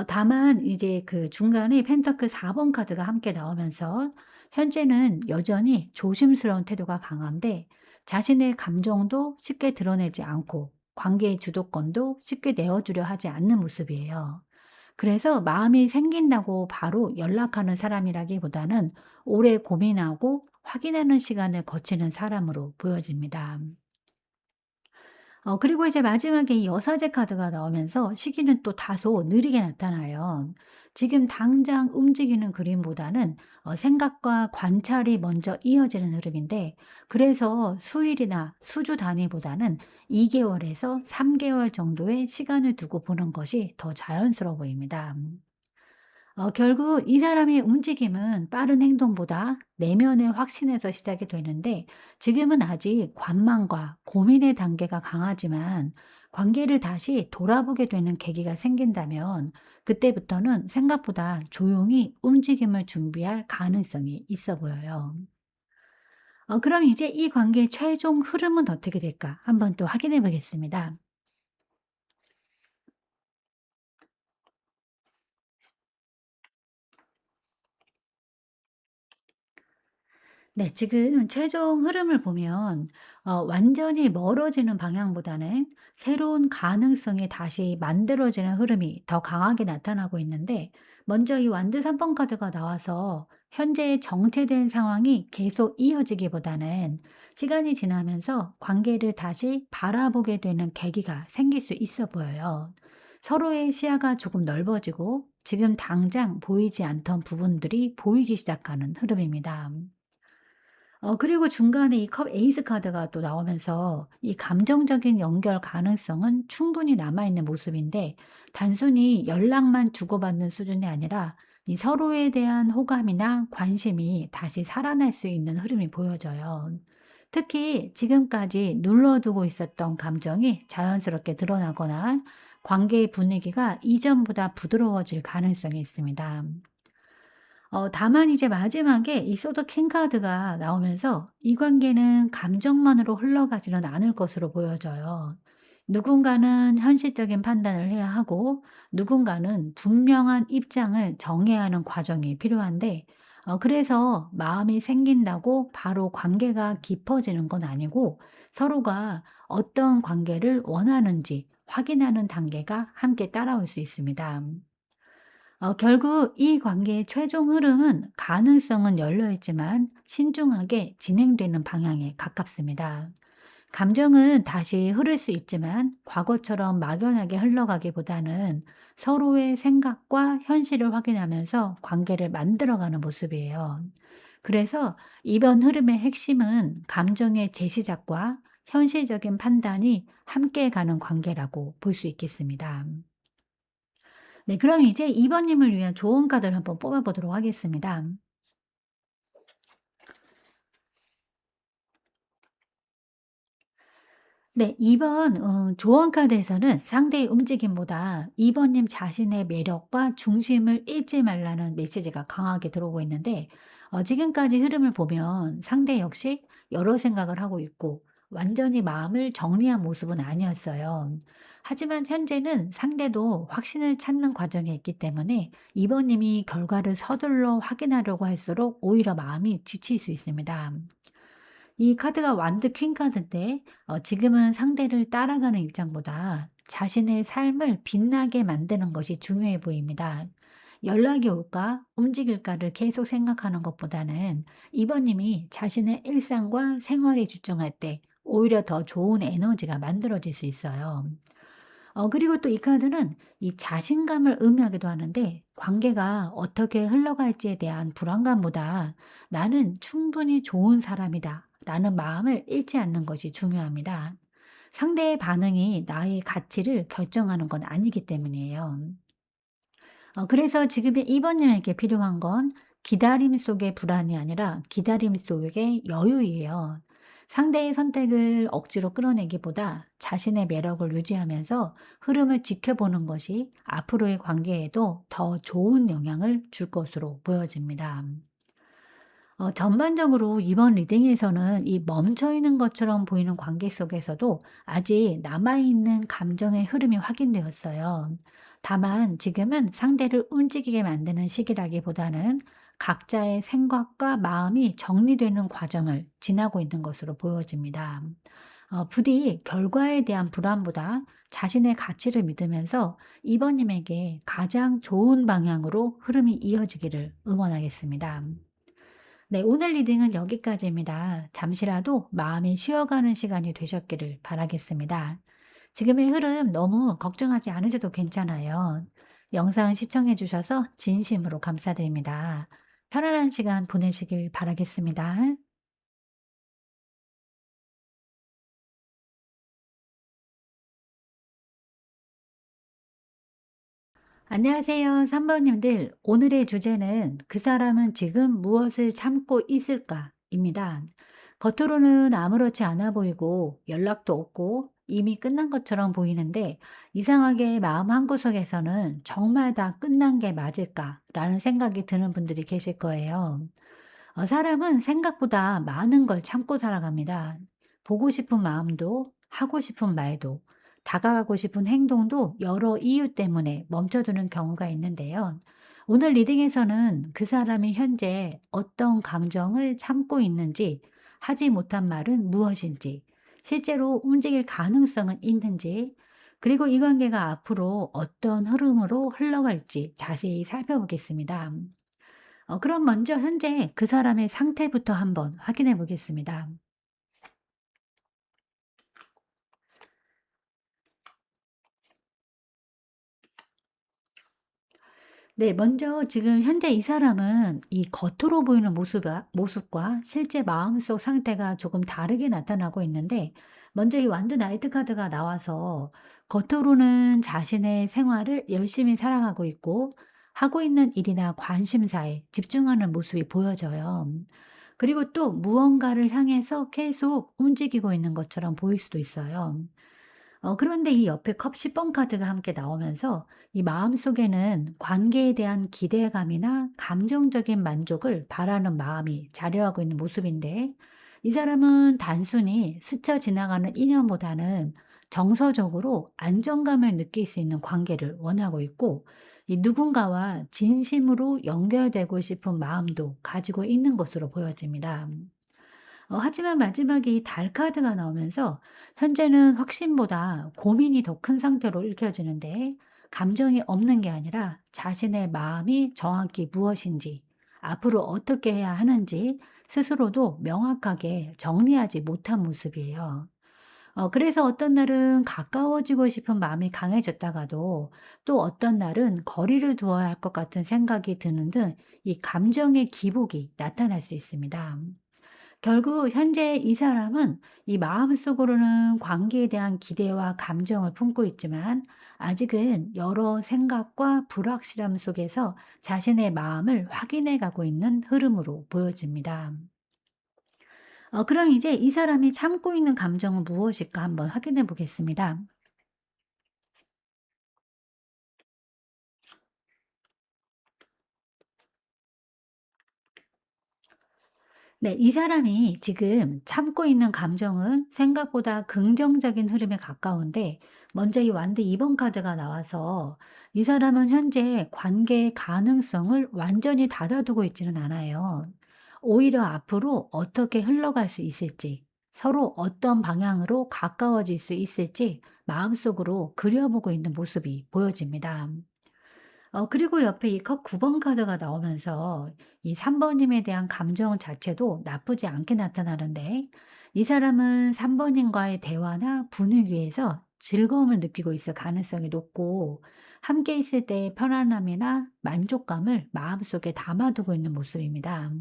다만 이제 그 중간에 펜터클 4번 카드가 함께 나오면서 현재는 여전히 조심스러운 태도가 강한데, 자신의 감정도 쉽게 드러내지 않고 관계의 주도권도 쉽게 내어주려 하지 않는 모습이에요. 그래서 마음이 생긴다고 바로 연락하는 사람이라기보다는 오래 고민하고 확인하는 시간을 거치는 사람으로 보여집니다. 그리고 이제 마지막에 이 여사제 카드가 나오면서 시기는 또 다소 느리게 나타나요. 지금 당장 움직이는 그림보다는 생각과 관찰이 먼저 이어지는 흐름인데, 그래서 수일이나 수주 단위보다는 2개월에서 3개월 정도의 시간을 두고 보는 것이 더 자연스러워 보입니다. 결국 이 사람의 움직임은 빠른 행동보다 내면의 확신에서 시작이 되는데, 지금은 아직 관망과 고민의 단계가 강하지만 관계를 다시 돌아보게 되는 계기가 생긴다면 그때부터는 생각보다 조용히 움직임을 준비할 가능성이 있어 보여요. 그럼 이제 이 관계의 최종 흐름은 어떻게 될까? 한번 또 확인해 보겠습니다. 네. 지금 최종 흐름을 보면 완전히 멀어지는 방향보다는 새로운 가능성이 다시 만들어지는 흐름이 더 강하게 나타나고 있는데, 먼저 이 완드 3번 카드가 나와서 현재의 정체된 상황이 계속 이어지기보다는 시간이 지나면서 관계를 다시 바라보게 되는 계기가 생길 수 있어 보여요. 서로의 시야가 조금 넓어지고 지금 당장 보이지 않던 부분들이 보이기 시작하는 흐름입니다. 그리고 중간에 이 컵 에이스 카드가 또 나오면서 이 감정적인 연결 가능성은 충분히 남아 있는 모습인데, 단순히 연락만 주고받는 수준이 아니라 이 서로에 대한 호감이나 관심이 다시 살아날 수 있는 흐름이 보여져요. 특히 지금까지 눌러두고 있었던 감정이 자연스럽게 드러나거나 관계의 분위기가 이전보다 부드러워질 가능성이 있습니다. 다만 이제 마지막에 이 소드 킹 카드가 나오면서 이 관계는 감정만으로 흘러가지는 않을 것으로 보여져요. 누군가는 현실적인 판단을 해야 하고 누군가는 분명한 입장을 정해야 하는 과정이 필요한데, 그래서 마음이 생긴다고 바로 관계가 깊어지는 건 아니고 서로가 어떤 관계를 원하는지 확인하는 단계가 함께 따라올 수 있습니다. 결국 이 관계의 최종 흐름은 가능성은 열려 있지만 신중하게 진행되는 방향에 가깝습니다. 감정은 다시 흐를 수 있지만 과거처럼 막연하게 흘러가기보다는 서로의 생각과 현실을 확인하면서 관계를 만들어가는 모습이에요. 그래서 이번 흐름의 핵심은 감정의 재시작과 현실적인 판단이 함께 가는 관계라고 볼 수 있겠습니다. 네, 그럼 이제 2 번님을 위한 조언 카드를 한번 뽑아 보도록 하겠습니다. 네, 2번 조언 카드에서는 상대의 움직임보다 2 번님 자신의 매력과 중심을 잃지 말라는 메시지가 강하게 들어오고 있는데, 지금까지 흐름을 보면 상대 역시 여러 생각을 하고 있고 완전히 마음을 정리한 모습은 아니었어요. 하지만 현재는 상대도 확신을 찾는 과정에 있기 때문에 이번님이 결과를 서둘러 확인하려고 할수록 오히려 마음이 지칠 수 있습니다. 이 카드가 완드 퀸 카드인데 지금은 상대를 따라가는 입장보다 자신의 삶을 빛나게 만드는 것이 중요해 보입니다. 연락이 올까, 움직일까를 계속 생각하는 것보다는 이번님이 자신의 일상과 생활에 집중할 때 오히려 더 좋은 에너지가 만들어질 수 있어요. 그리고 또 이 카드는 이 자신감을 의미하기도 하는데 관계가 어떻게 흘러갈지에 대한 불안감보다 '나는 충분히 좋은 사람이다.' 라는 마음을 잃지 않는 것이 중요합니다. 상대의 반응이 나의 가치를 결정하는 건 아니기 때문이에요. 그래서 지금의 2 번님에게 필요한 건 기다림 속의 불안이 아니라 기다림 속의 여유예요. 상대의 선택을 억지로 끌어내기보다 자신의 매력을 유지하면서 흐름을 지켜보는 것이 앞으로의 관계에도 더 좋은 영향을 줄 것으로 보여집니다. 전반적으로 이번 리딩에서는 이 멈춰 있는 것처럼 보이는 관계 속에서도 아직 남아있는 감정의 흐름이 확인되었어요. 다만 지금은 상대를 움직이게 만드는 시기라기보다는 각자의 생각과 마음이 정리되는 과정을 지나고 있는 것으로 보여집니다. 부디 결과에 대한 불안보다 자신의 가치를 믿으면서 이번님에게 가장 좋은 방향으로 흐름이 이어지기를 응원하겠습니다. 네, 오늘 리딩은 여기까지입니다. 잠시라도 마음이 쉬어가는 시간이 되셨기를 바라겠습니다. 지금의 흐름 너무 걱정하지 않으셔도 괜찮아요. 영상 시청해 주셔서 진심으로 감사드립니다. 편안한 시간 보내시길 바라겠습니다. 안녕하세요, 3번님들. 오늘의 주제는 그 사람은 지금 무엇을 참고 있을까?입니다. 겉으로는 아무렇지 않아 보이고 연락도 없고 이미 끝난 것처럼 보이는데 이상하게 마음 한구석에서는 정말 다 끝난 게 맞을까라는 생각이 드는 분들이 계실 거예요. 사람은 생각보다 많은 걸 참고 살아갑니다. 보고 싶은 마음도, 하고 싶은 말도, 다가가고 싶은 행동도 여러 이유 때문에 멈춰두는 경우가 있는데요. 오늘 리딩에서는 그 사람이 현재 어떤 감정을 참고 있는지, 하지 못한 말은 무엇인지, 실제로 움직일 가능성은 있는지, 그리고 이 관계가 앞으로 어떤 흐름으로 흘러갈지 자세히 살펴보겠습니다. 그럼 먼저 현재 그 사람의 상태부터 한번 확인해 보겠습니다. 네, 먼저 지금 현재 이 사람은 이 겉으로 보이는 모습과 실제 마음속 상태가 조금 다르게 나타나고 있는데, 먼저 이 완드 나이트 카드가 나와서 겉으로는 자신의 생활을 열심히 살아가고 있고, 하고 있는 일이나 관심사에 집중하는 모습이 보여져요. 그리고 또 무언가를 향해서 계속 움직이고 있는 것처럼 보일 수도 있어요. 그런데 이 옆에 컵 10번 카드가 함께 나오면서 이 마음속에는 관계에 대한 기대감이나 감정적인 만족을 바라는 마음이 자려하고 있는 모습인데, 이 사람은 단순히 스쳐 지나가는 인연보다는 정서적으로 안정감을 느낄 수 있는 관계를 원하고 있고, 이 누군가와 진심으로 연결되고 싶은 마음도 가지고 있는 것으로 보여집니다. 하지만 마지막에 이 달 카드가 나오면서 현재는 확신보다 고민이 더 큰 상태로 읽혀지는데, 감정이 없는 게 아니라 자신의 마음이 정확히 무엇인지, 앞으로 어떻게 해야 하는지 스스로도 명확하게 정리하지 못한 모습이에요. 그래서 어떤 날은 가까워지고 싶은 마음이 강해졌다가도 또 어떤 날은 거리를 두어야 할 것 같은 생각이 드는 등 이 감정의 기복이 나타날 수 있습니다. 결국 현재 이 사람은 이 마음속으로는 관계에 대한 기대와 감정을 품고 있지만 아직은 여러 생각과 불확실함 속에서 자신의 마음을 확인해 가고 있는 흐름으로 보여집니다. 그럼 이제 이 사람이 참고 있는 감정은 무엇일까 한번 확인해 보겠습니다. 네, 이 사람이 지금 참고 있는 감정은 생각보다 긍정적인 흐름에 가까운데, 먼저 이 완드 2번 카드가 나와서 이 사람은 현재 관계의 가능성을 완전히 닫아두고 있지는 않아요. 오히려 앞으로 어떻게 흘러갈 수 있을지, 서로 어떤 방향으로 가까워질 수 있을지 마음속으로 그려보고 있는 모습이 보여집니다. 그리고 옆에 이 컵 9번 카드가 나오면서 이 3 번님에 대한 감정 자체도 나쁘지 않게 나타나는데, 이 사람은 3 번님과의 대화나 분위기에서 즐거움을 느끼고 있을 가능성이 높고, 함께 있을 때의 편안함이나 만족감을 마음속에 담아두고 있는 모습입니다.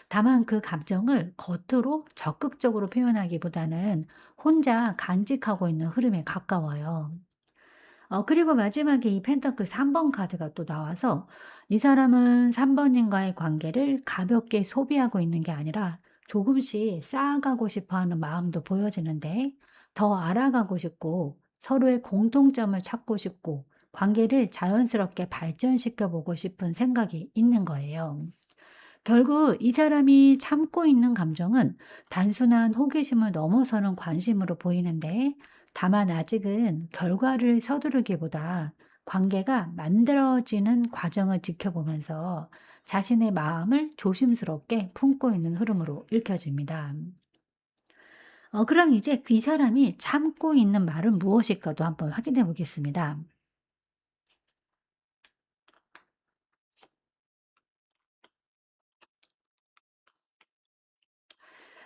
다만 그 감정을 겉으로 적극적으로 표현하기보다는 혼자 간직하고 있는 흐름에 가까워요. 그리고 마지막에 이 펜타클 3번 카드가 또 나와서 이 사람은 3 번님과의 관계를 가볍게 소비하고 있는 게 아니라 조금씩 쌓아가고 싶어 하는 마음도 보여지는데, 더 알아가고 싶고 서로의 공통점을 찾고 싶고 관계를 자연스럽게 발전시켜 보고 싶은 생각이 있는 거예요. 결국 이 사람이 참고 있는 감정은 단순한 호기심을 넘어서는 관심으로 보이는데, 다만 아직은 결과를 서두르기보다 관계가 만들어지는 과정을 지켜보면서 자신의 마음을 조심스럽게 품고 있는 흐름으로 읽혀집니다. 그럼 이제 이 사람이 참고 있는 말은 무엇일까도 한번 확인해 보겠습니다.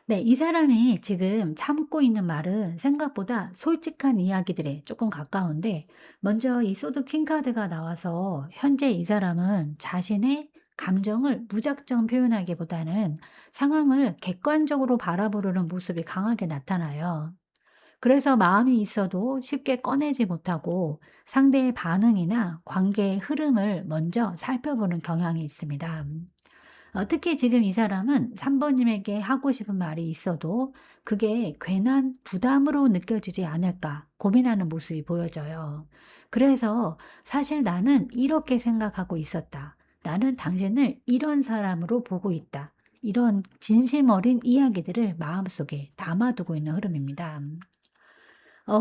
네. 이 사람이 지금 참고 있는 말은 생각보다 솔직한 이야기들에 조금 가까운데, 먼저 이 소드 퀸 카드가 나와서 현재 이 사람은 자신의 감정을 무작정 표현하기보다는 상황을 객관적으로 바라보려는 모습이 강하게 나타나요. 그래서 마음이 있어도 쉽게 꺼내지 못하고 상대의 반응이나 관계의 흐름을 먼저 살펴보는 경향이 있습니다. 특히 지금 이 사람은 3 번님에게 하고 싶은 말이 있어도 그게 괜한 부담으로 느껴지지 않을까 고민하는 모습이 보여져요. 그래서 "사실 나는 이렇게 생각하고 있었다. 나는 당신을 이런 사람으로 보고 있다." 이런 진심 어린 이야기들을 마음속에 담아두고 있는 흐름입니다.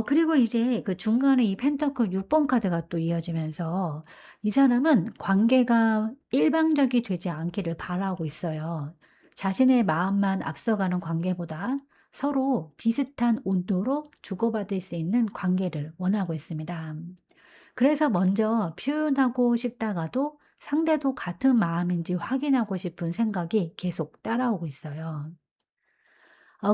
그리고 이제 그 중간에 이 펜터클 6번 카드가 또 이어지면서 이 사람은 관계가 일방적이 되지 않기를 바라고 있어요. 자신의 마음만 앞서가는 관계보다 서로 비슷한 온도로 주고받을 수 있는 관계를 원하고 있습니다. 그래서 먼저 표현하고 싶다가도 상대도 같은 마음인지 확인하고 싶은 생각이 계속 따라오고 있어요.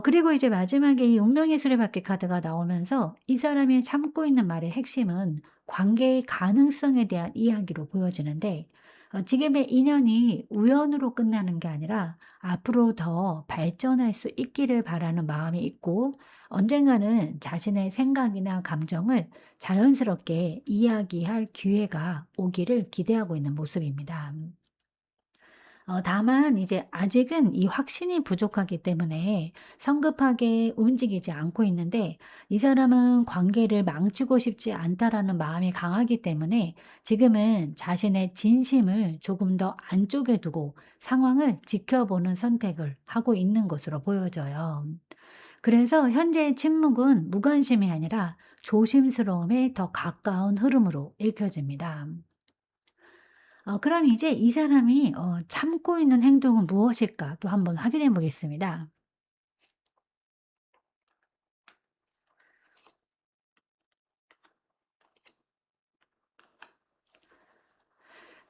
그리고 이제 마지막에 이 운명의 수레바퀴 카드가 나오면서 이 사람이 참고 있는 말의 핵심은 관계의 가능성에 대한 이야기로 보여지는데, 지금의 인연이 우연으로 끝나는 게 아니라 앞으로 더 발전할 수 있기를 바라는 마음이 있고, 언젠가는 자신의 생각이나 감정을 자연스럽게 이야기할 기회가 오기를 기대하고 있는 모습입니다. 다만 이제 아직은 이 확신이 부족하기 때문에 성급하게 움직이지 않고 있는데, 이 사람은 관계를 망치고 싶지 않다라는 마음이 강하기 때문에 지금은 자신의 진심을 조금 더 안쪽에 두고 상황을 지켜보는 선택을 하고 있는 것으로 보여져요. 그래서 현재의 침묵은 무관심이 아니라 조심스러움에 더 가까운 흐름으로 읽혀집니다. 그럼 이제 이 사람이 참고 있는 행동은 무엇일까 또 한번 확인해 보겠습니다.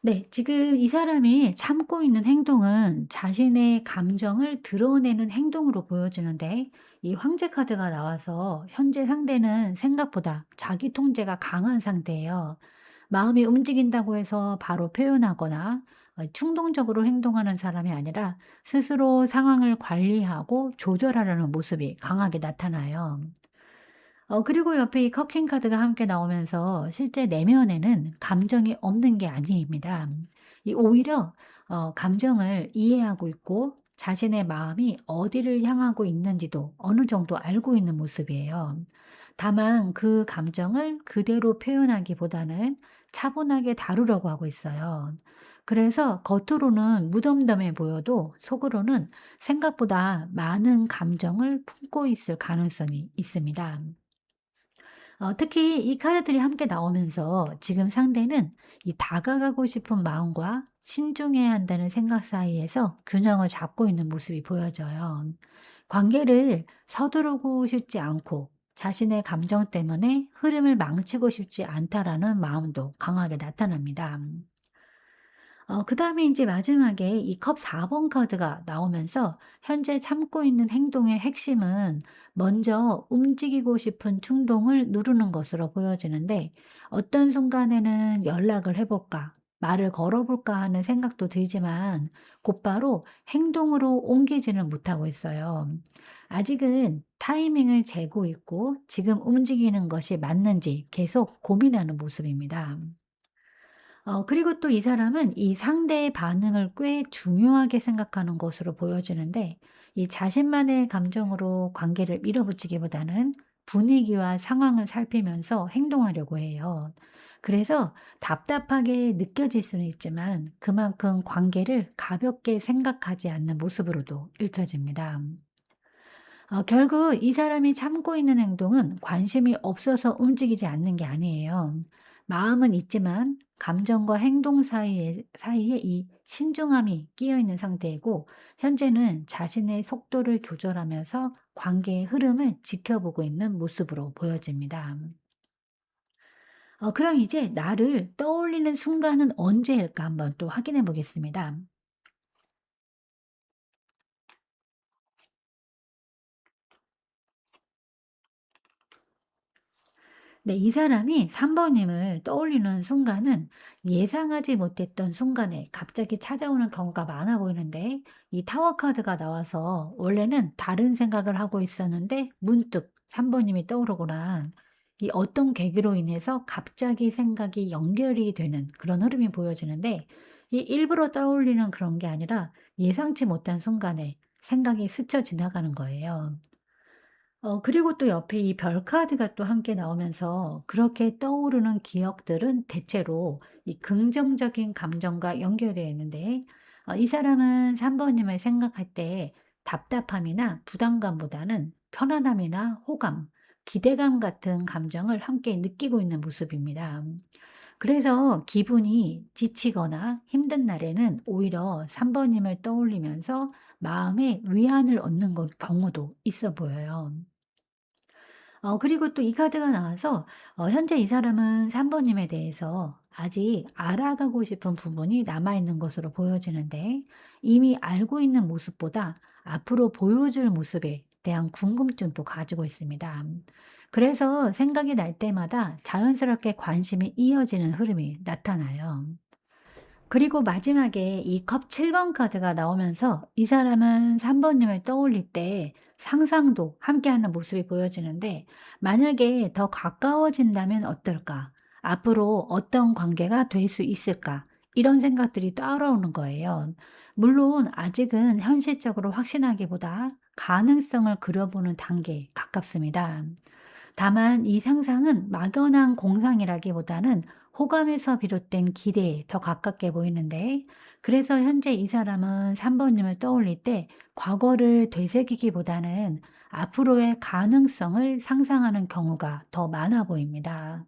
네. 지금 이 사람이 참고 있는 행동은 자신의 감정을 드러내는 행동으로 보여지는데, 이 황제 카드가 나와서 현재 상대는 생각보다 자기 통제가 강한 상태예요. 마음이 움직인다고 해서 바로 표현하거나 충동적으로 행동하는 사람이 아니라 스스로 상황을 관리하고 조절하려는 모습이 강하게 나타나요. 그리고 옆에 이 커킹 카드가 함께 나오면서 실제 내면에는 감정이 없는 게 아닙니다. 이 오히려 감정을 이해하고 있고 자신의 마음이 어디를 향하고 있는지도 어느 정도 알고 있는 모습이에요. 다만 그 감정을 그대로 표현하기보다는 차분하게 다루려고 하고 있어요. 그래서 겉으로는 무덤덤해 보여도 속으로는 생각보다 많은 감정을 품고 있을 가능성이 있습니다. 특히 이 카드들이 함께 나오면서 지금 상대는 이 다가가고 싶은 마음과 신중해야 한다는 생각 사이에서 균형을 잡고 있는 모습이 보여져요. 관계를 서두르고 싶지 않고 자신의 감정 때문에 흐름을 망치고 싶지 않다라는 마음도 강하게 나타납니다. 그다음에 이제 마지막에 이 컵 4번 카드가 나오면서 현재 참고 있는 행동의 핵심은 먼저 움직이고 싶은 충동을 누르는 것으로 보여지는데, 어떤 순간에는 '연락을 해 볼까? 말을 걸어 볼까?' 하는 생각도 들지만 곧바로 행동으로 옮기지는 못하고 있어요. 아직은 타이밍을 재고 있고 지금 움직이는 것이 맞는지 계속 고민하는 모습입니다. 그리고 또 이 사람은 이 상대의 반응을 꽤 중요하게 생각하는 것으로 보여지는데, 이 자신만의 감정으로 관계를 밀어붙이기보다는 분위기와 상황을 살피면서 행동하려고 해요. 그래서 답답하게 느껴질 수는 있지만 그만큼 관계를 가볍게 생각하지 않는 모습으로도 읽혀집니다. 결국 이 사람이 참고 있는 행동은 관심이 없어서 움직이지 않는 게 아니에요. 마음은 있지만 감정과 행동 사이에 이 신중함이 끼어 있는 상태이고, 현재는 자신의 속도를 조절하면서 관계의 흐름을 지켜보고 있는 모습으로 보여집니다. 그럼 이제 나를 떠올리는 순간은 언제일까 한번 또 확인해 보겠습니다. 네, 이 사람이 3 번님을 떠올리는 순간은 예상하지 못했던 순간에 갑자기 찾아오는 경우가 많아 보이는데, 이 타워 카드가 나와서 원래는 다른 생각을 하고 있었는데 문득 3 번님이 떠오르거나, 이 어떤 계기로 인해서 갑자기 생각이 연결이 되는 그런 흐름이 보여지는데, 이 일부러 떠올리는 그런 게 아니라 예상치 못한 순간에 생각이 스쳐 지나가는 거예요. 그리고 또 옆에 이 별 카드가 또 함께 나오면서 그렇게 떠오르는 기억들은 대체로 이 긍정적인 감정과 연결되어 있는데, 이 사람은 3 번님을 생각할 때 답답함이나 부담감보다는 편안함이나 호감, 기대감 같은 감정을 함께 느끼고 있는 모습입니다. 그래서 기분이 지치거나 힘든 날에는 오히려 3 번님을 떠올리면서 마음의 위안을 얻는 경우도 있어 보여요. 그리고 또 이 카드가 나와서 현재 이 사람은 3 번님에 대해서 아직 알아가고 싶은 부분이 남아 있는 것으로 보여지는데, 이미 알고 있는 모습보다 앞으로 보여줄 모습에 대한 궁금증도 가지고 있습니다. 그래서 생각이 날 때마다 자연스럽게 관심이 이어지는 흐름이 나타나요. 그리고 마지막에 이 컵 7번 카드가 나오면서 이 사람은 3 번님을 떠올릴 때 상상도 함께하는 모습이 보여지는데, 만약에 더 가까워진다면 어떨까? 앞으로 어떤 관계가 될 수 있을까? 이런 생각들이 따라오는 거예요. 물론 아직은 현실적으로 확신하기보다 가능성을 그려보는 단계에 가깝습니다. 다만 이 상상은 막연한 공상이라기보다는 호감에서 비롯된 기대에 더 가깝게 보이는데, 그래서 현재 이 사람은 3 번님을 떠올릴 때 과거를 되새기기보다는 앞으로의 가능성을 상상하는 경우가 더 많아 보입니다.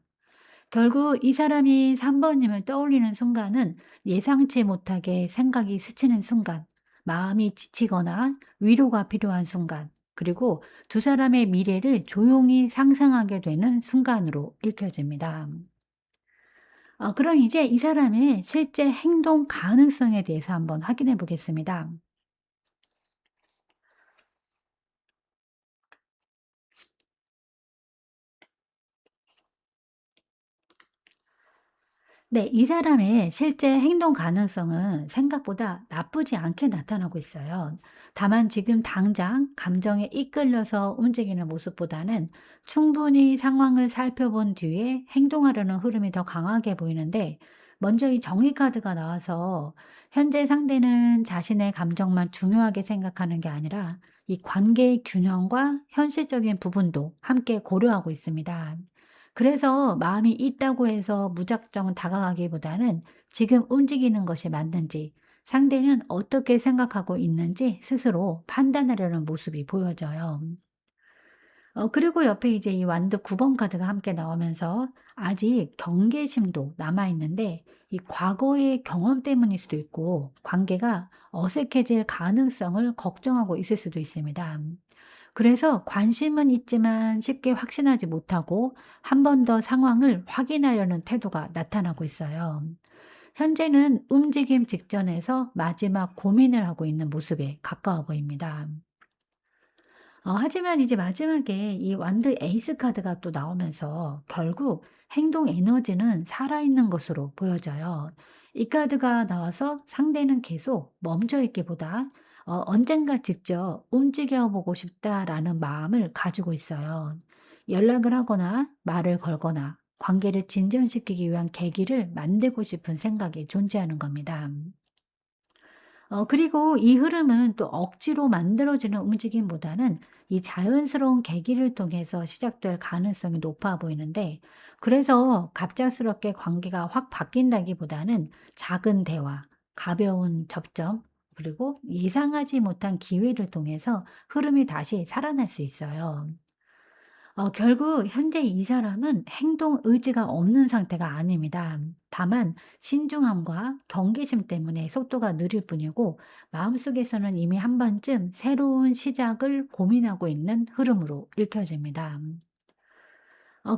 결국 이 사람이 3 번님을 떠올리는 순간은 예상치 못하게 생각이 스치는 순간, 마음이 지치거나 위로가 필요한 순간, 그리고 두 사람의 미래를 조용히 상상하게 되는 순간으로 읽혀집니다. 그럼 이제 이 사람의 실제 행동 가능성에 대해서 한번 확인해 보겠습니다. 네, 이 사람의 실제 행동 가능성은 생각보다 나쁘지 않게 나타나고 있어요. 다만 지금 당장 감정에 이끌려서 움직이는 모습보다는 충분히 상황을 살펴본 뒤에 행동하려는 흐름이 더 강하게 보이는데, 먼저 이 정의 카드가 나와서 현재 상대는 자신의 감정만 중요하게 생각하는 게 아니라 이 관계의 균형과 현실적인 부분도 함께 고려하고 있습니다. 그래서 마음이 있다고 해서 무작정 다가가기보다는 지금 움직이는 것이 맞는지, 상대는 어떻게 생각하고 있는지 스스로 판단하려는 모습이 보여져요. 그리고 옆에 이제 이 완드 9번 카드가 함께 나오면서 아직 경계심도 남아 있는데, 이 과거의 경험 때문일 수도 있고 관계가 어색해질 가능성을 걱정하고 있을 수도 있습니다. 그래서 관심은 있지만 쉽게 확신하지 못하고 한 번 더 상황을 확인하려는 태도가 나타나고 있어요. 현재는 움직임 직전에서 마지막 고민을 하고 있는 모습에 가까워 보입니다. 하지만 이제 마지막에 이 완드 에이스 카드가 또 나오면서 결국 행동 에너지는 살아있는 것으로 보여져요. 이 카드가 나와서 상대는 계속 멈춰 있기보다 언젠가 직접 움직여 보고 싶다라는 마음을 가지고 있어요. 연락을 하거나 말을 걸거나 관계를 진전시키기 위한 계기를 만들고 싶은 생각이 존재하는 겁니다. 그리고 이 흐름은 또 억지로 만들어지는 움직임보다는 이 자연스러운 계기를 통해서 시작될 가능성이 높아 보이는데, 그래서 갑작스럽게 관계가 확 바뀐다기보다는 작은 대화, 가벼운 접점, 그리고 예상하지 못한 기회를 통해서 흐름이 다시 살아날 수 있어요. 결국 현재 이 사람은 행동 의지가 없는 상태가 아닙니다. 다만 신중함과 경계심 때문에 속도가 느릴 뿐이고, 마음속에서는 이미 한 번쯤 새로운 시작을 고민하고 있는 흐름으로 읽혀집니다.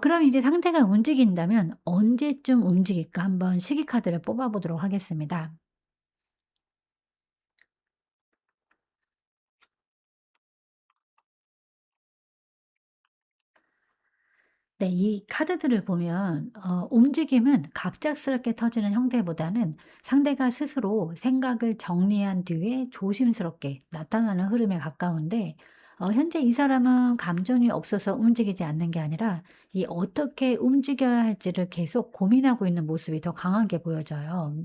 그럼 이제 상태가 움직인다면 언제쯤 움직일까 한번 시기 카드를 뽑아 보도록 하겠습니다. 네. 이 카드들을 보면 움직임은 갑작스럽게 터지는 형태보다는 상대가 스스로 생각을 정리한 뒤에 조심스럽게 나타나는 흐름에 가까운데, 현재 이 사람은 감정이 없어서 움직이지 않는 게 아니라 이 어떻게 움직여야 할지를 계속 고민하고 있는 모습이 더 강하게 보여져요.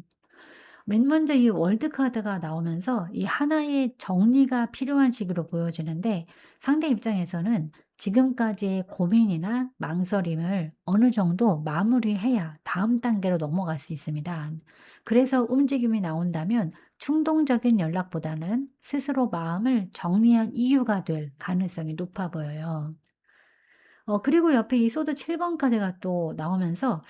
맨 먼저 이 월드 카드가 나오면서 이 하나의 정리가 필요한 식으로 보여지는데, 상대 입장에서는 지금까지의 고민이나 망설임을 어느 정도 마무리해야 다음 단계로 넘어갈 수 있습니다. 그래서 움직임이 나온다면 충동적인 연락보다는 스스로 마음을 정리한 이유가 될 가능성이 높아 보여요. 그리고 옆에 이 소드 7번 카드가 또 나오면서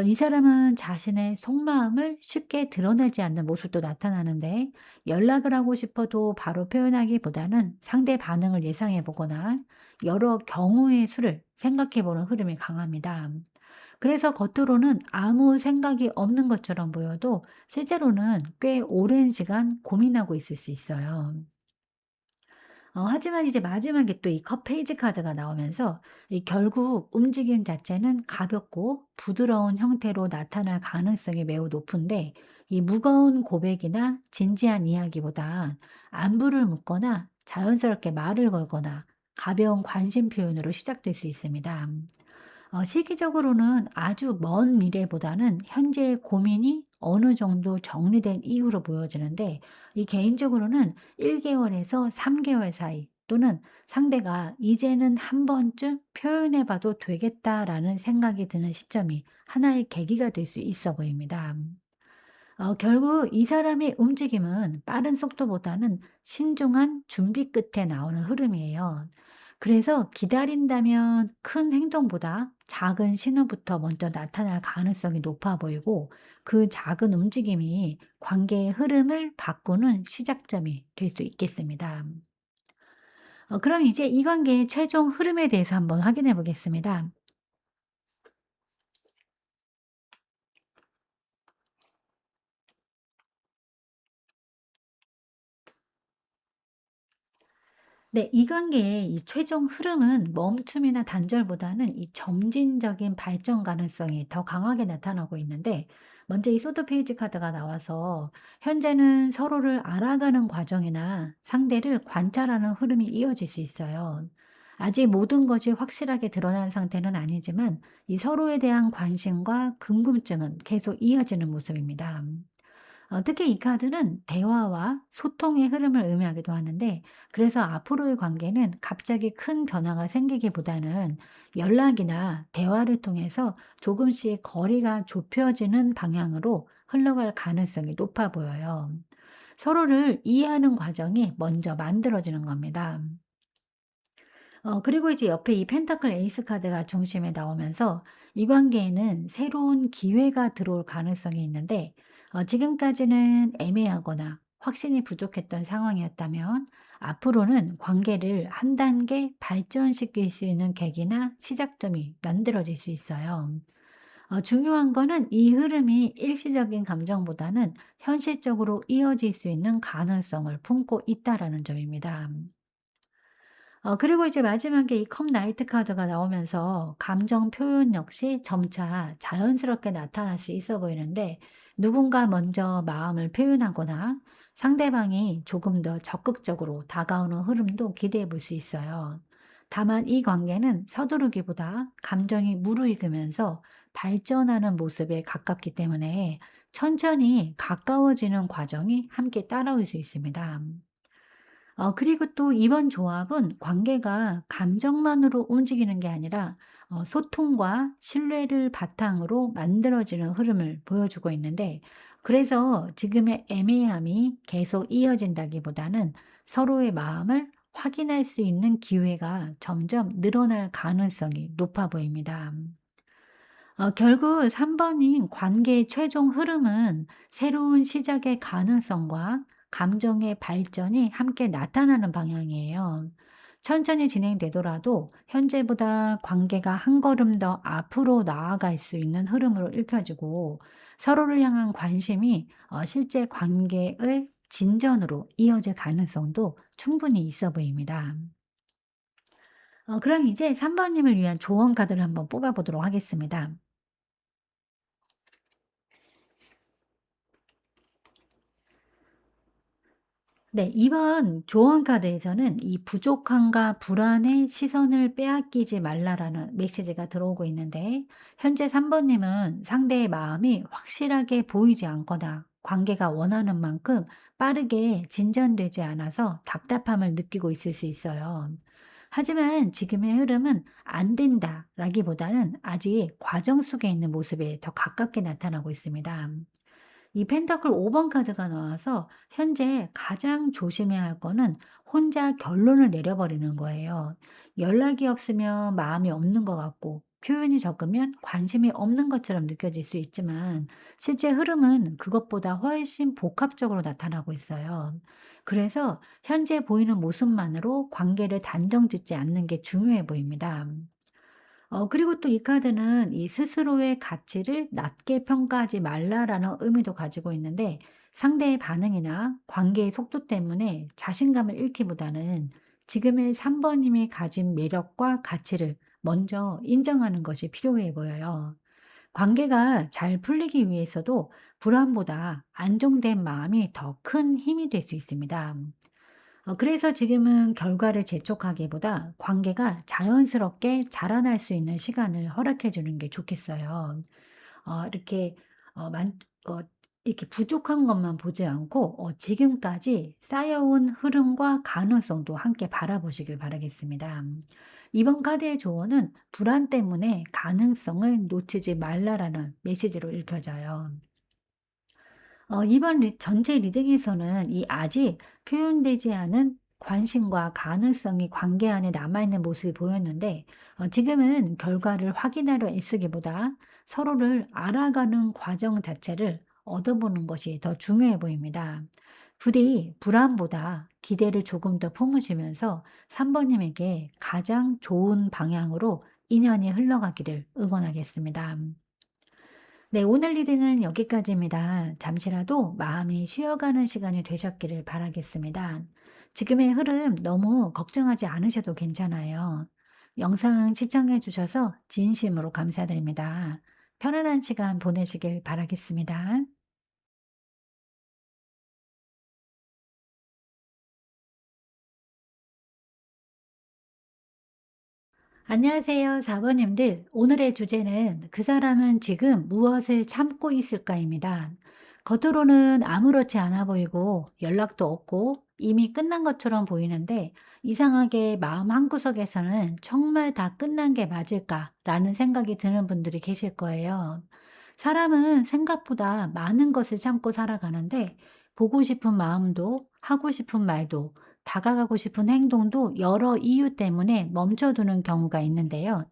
이 사람은 자신의 속마음을 쉽게 드러내지 않는 모습도 나타나는데, 연락을 하고 싶어도 바로 표현하기보다는 상대 반응을 예상해 보거나 여러 경우의 수를 생각해 보는 흐름이 강합니다. 그래서 겉으로는 아무 생각이 없는 것처럼 보여도 실제로는 꽤 오랜 시간 고민하고 있을 수 있어요. 하지만 이제 마지막에 또 이 컵 페이지 카드가 나오면서 이 결국 움직임 자체는 가볍고 부드러운 형태로 나타날 가능성이 매우 높은데, 이 무거운 고백이나 진지한 이야기보다 안부를 묻거나 자연스럽게 말을 걸거나 가벼운 관심 표현으로 시작될 수 있습니다. 시기적으로는 아주 먼 미래보다는 현재의 고민이 어느 정도 정리된 이후로 보여지는데, 이 개인적으로는 1개월에서 3개월 사이, 또는 상대가 이제는 한 번쯤 표현해 봐도 되겠다라는 생각이 드는 시점이 하나의 계기가 될 수 있어 보입니다. 결국 이 사람의 움직임은 빠른 속도보다는 신중한 준비 끝에 나오는 흐름이에요. 그래서 기다린다면 큰 행동보다 작은 신호부터 먼저 나타날 가능성이 높아 보이고, 그 작은 움직임이 관계의 흐름을 바꾸는 시작점이 될 수 있겠습니다. 그럼 이제 이 관계의 최종 흐름에 대해서 한번 확인해 보겠습니다. 네. 이 관계의 이 최종 흐름은 멈춤이나 단절보다는 이 점진적인 발전 가능성이 더 강하게 나타나고 있는데, 먼저 이 소드 페이지 카드가 나와서 현재는 서로를 알아가는 과정이나 상대를 관찰하는 흐름이 이어질 수 있어요. 아직 모든 것이 확실하게 드러난 상태는 아니지만 이 서로에 대한 관심과 궁금증은 계속 이어지는 모습입니다. 특히 이 카드는 대화와 소통의 흐름을 의미하기도 하는데, 그래서 앞으로의 관계는 갑자기 큰 변화가 생기기보다는 연락이나 대화를 통해서 조금씩 거리가 좁혀지는 방향으로 흘러갈 가능성이 높아 보여요. 서로를 이해하는 과정이 먼저 만들어지는 겁니다. 그리고 이제 옆에 이 펜타클 에이스 카드가 중심에 나오면서 이 관계에는 새로운 기회가 들어올 가능성이 있는데, 지금까지는 애매하거나 확신이 부족했던 상황이었다면 앞으로는 관계를 한 단계 발전시킬 수 있는 계기나 시작점이 만들어질 수 있어요. 중요한 거는 이 흐름이 일시적인 감정보다는 현실적으로 이어질 수 있는 가능성을 품고 있다라는 점입니다. 그리고 이제 마지막에 이 컵 나이트 카드가 나오면서 감정 표현 역시 점차 자연스럽게 나타날 수 있어 보이는데, 누군가 먼저 마음을 표현하거나 상대방이 조금 더 적극적으로 다가오는 흐름도 기대해 볼 수 있어요. 다만 이 관계는 서두르기보다 감정이 무르익으면서 발전하는 모습에 가깝기 때문에 천천히 가까워지는 과정이 함께 따라올 수 있습니다. 그리고 또 이번 조합은 관계가 감정만으로 움직이는 게 아니라 소통과 신뢰를 바탕으로 만들어지는 흐름을 보여주고 있는데, 그래서 지금의 애매함이 계속 이어진다기보다는 서로의 마음을 확인할 수 있는 기회가 점점 늘어날 가능성이 높아 보입니다. 결국 3 번인 관계의 최종 흐름은 새로운 시작의 가능성과 감정의 발전이 함께 나타나는 방향이에요. 천천히 진행되더라도 현재보다 관계가 한 걸음 더 앞으로 나아갈 수 있는 흐름으로 읽혀지고, 서로를 향한 관심이 실제 관계의 진전으로 이어질 가능성도 충분히 있어 보입니다. 그럼 이제 3 번님을 위한 조언 카드를 한번 뽑아 보도록 하겠습니다. 네. 이번 조언 카드에서는 이 "부족함과 불안의 시선을 빼앗기지 말라."라는 메시지가 들어오고 있는데, 현재 3 번님은 상대의 마음이 확실하게 보이지 않거나 관계가 원하는 만큼 빠르게 진전되지 않아서 답답함을 느끼고 있을 수 있어요. 하지만 지금의 흐름은 "안 된다."라기보다는 아직 과정 속에 있는 모습에 더 가깝게 나타나고 있습니다. 이 펜타클 5번 카드가 나와서 현재 가장 조심해야 할 거는 혼자 결론을 내려버리는 거예요. 연락이 없으면 마음이 없는 것 같고, 표현이 적으면 관심이 없는 것처럼 느껴질 수 있지만, 실제 흐름은 그것보다 훨씬 복합적으로 나타나고 있어요. 그래서 현재 보이는 모습만으로 관계를 단정 짓지 않는 게 중요해 보입니다. 그리고 또 이 카드는 이 스스로의 가치를 낮게 평가하지 말라라는 의미도 가지고 있는데, 상대의 반응이나 관계의 속도 때문에 자신감을 잃기보다는 지금의 3 번님이 가진 매력과 가치를 먼저 인정하는 것이 필요해 보여요. 관계가 잘 풀리기 위해서도 불안보다 안정된 마음이 더 큰 힘이 될 수 있습니다. 그래서 지금은 결과를 재촉하기보다 관계가 자연스럽게 자라날 수 있는 시간을 허락해 주는 게 좋겠어요. 이렇게 어 만 어 이렇게 부족한 것만 보지 않고 지금까지 쌓여온 흐름과 가능성도 함께 바라보시길 바라겠습니다. 이번 카드의 조언은 "불안 때문에 가능성을 놓치지 말라."라는 메시지로 읽혀져요. 이번 전체 리딩에서는 이 아직 표현되지 않은 관심과 가능성이 관계 안에 남아있는 모습이 보였는데, 지금은 결과를 확인하려 애쓰기보다 서로를 알아가는 과정 자체를 얻어보는 것이 더 중요해 보입니다. 부디 불안보다 기대를 조금 더 품으시면서 3번님에게 가장 좋은 방향으로 인연이 흘러가기를 응원하겠습니다. 네, 오늘 리딩은 여기까지입니다. 잠시라도 마음이 쉬어가는 시간이 되셨기를 바라겠습니다. 지금의 흐름 너무 걱정하지 않으셔도 괜찮아요. 영상 시청해 주셔서 진심으로 감사드립니다. 편안한 시간 보내시길 바라겠습니다. 안녕하세요, 사번님들. 오늘의 주제는 "그 사람은 지금 무엇을 참고 있을까?"입니다. 겉으로는 아무렇지 않아 보이고 연락도 없고 이미 끝난 것처럼 보이는데 이상하게 마음 한구석에서는 '정말 다 끝난 게 맞을까?'라는 생각이 드는 분들이 계실 거예요. 사람은 생각보다 많은 것을 참고 살아가는데 보고 싶은 마음도 하고 싶은 말도 다가가고 싶은 행동도 여러 이유 때문에 멈춰두는 경우가 있는데요.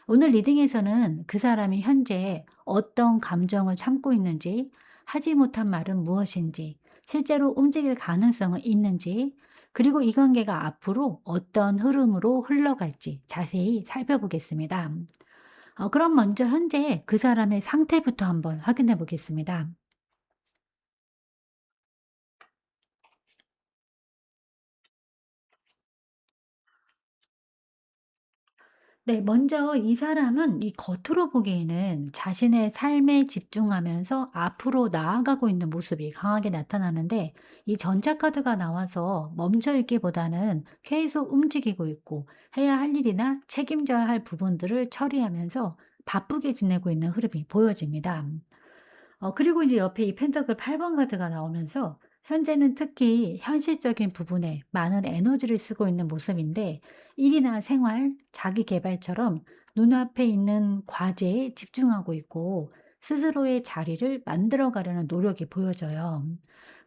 오늘 리딩에서는 그 사람이 현재 어떤 감정을 참고 있는지, 하지 못한 말은 무엇인지, 실제로 움직일 가능성은 있는지, 그리고 이 관계가 앞으로 어떤 흐름으로 흘러갈지 자세히 살펴보겠습니다. 그럼 먼저 현재 그 사람의 상태부터 한번 확인해 보겠습니다. 네, 먼저 이 사람은 이 겉으로 보기에는 자신의 삶에 집중하면서 앞으로 나아가고 있는 모습이 강하게 나타나는데 이 전차 카드가 나와서 멈춰 있기보다는 계속 움직이고 있고 해야 할 일이나 책임져야 할 부분들을 처리하면서 바쁘게 지내고 있는 흐름이 보여집니다. 그리고 이제 옆에 이 펜터클 8번 카드가 나오면서 현재는 특히 현실적인 부분에 많은 에너지를 쓰고 있는 모습인데 일이나 생활, 자기 계발처럼 눈앞에 있는 과제에 집중하고 있고 스스로의 자리를 만들어 가려는 노력이 보여져요.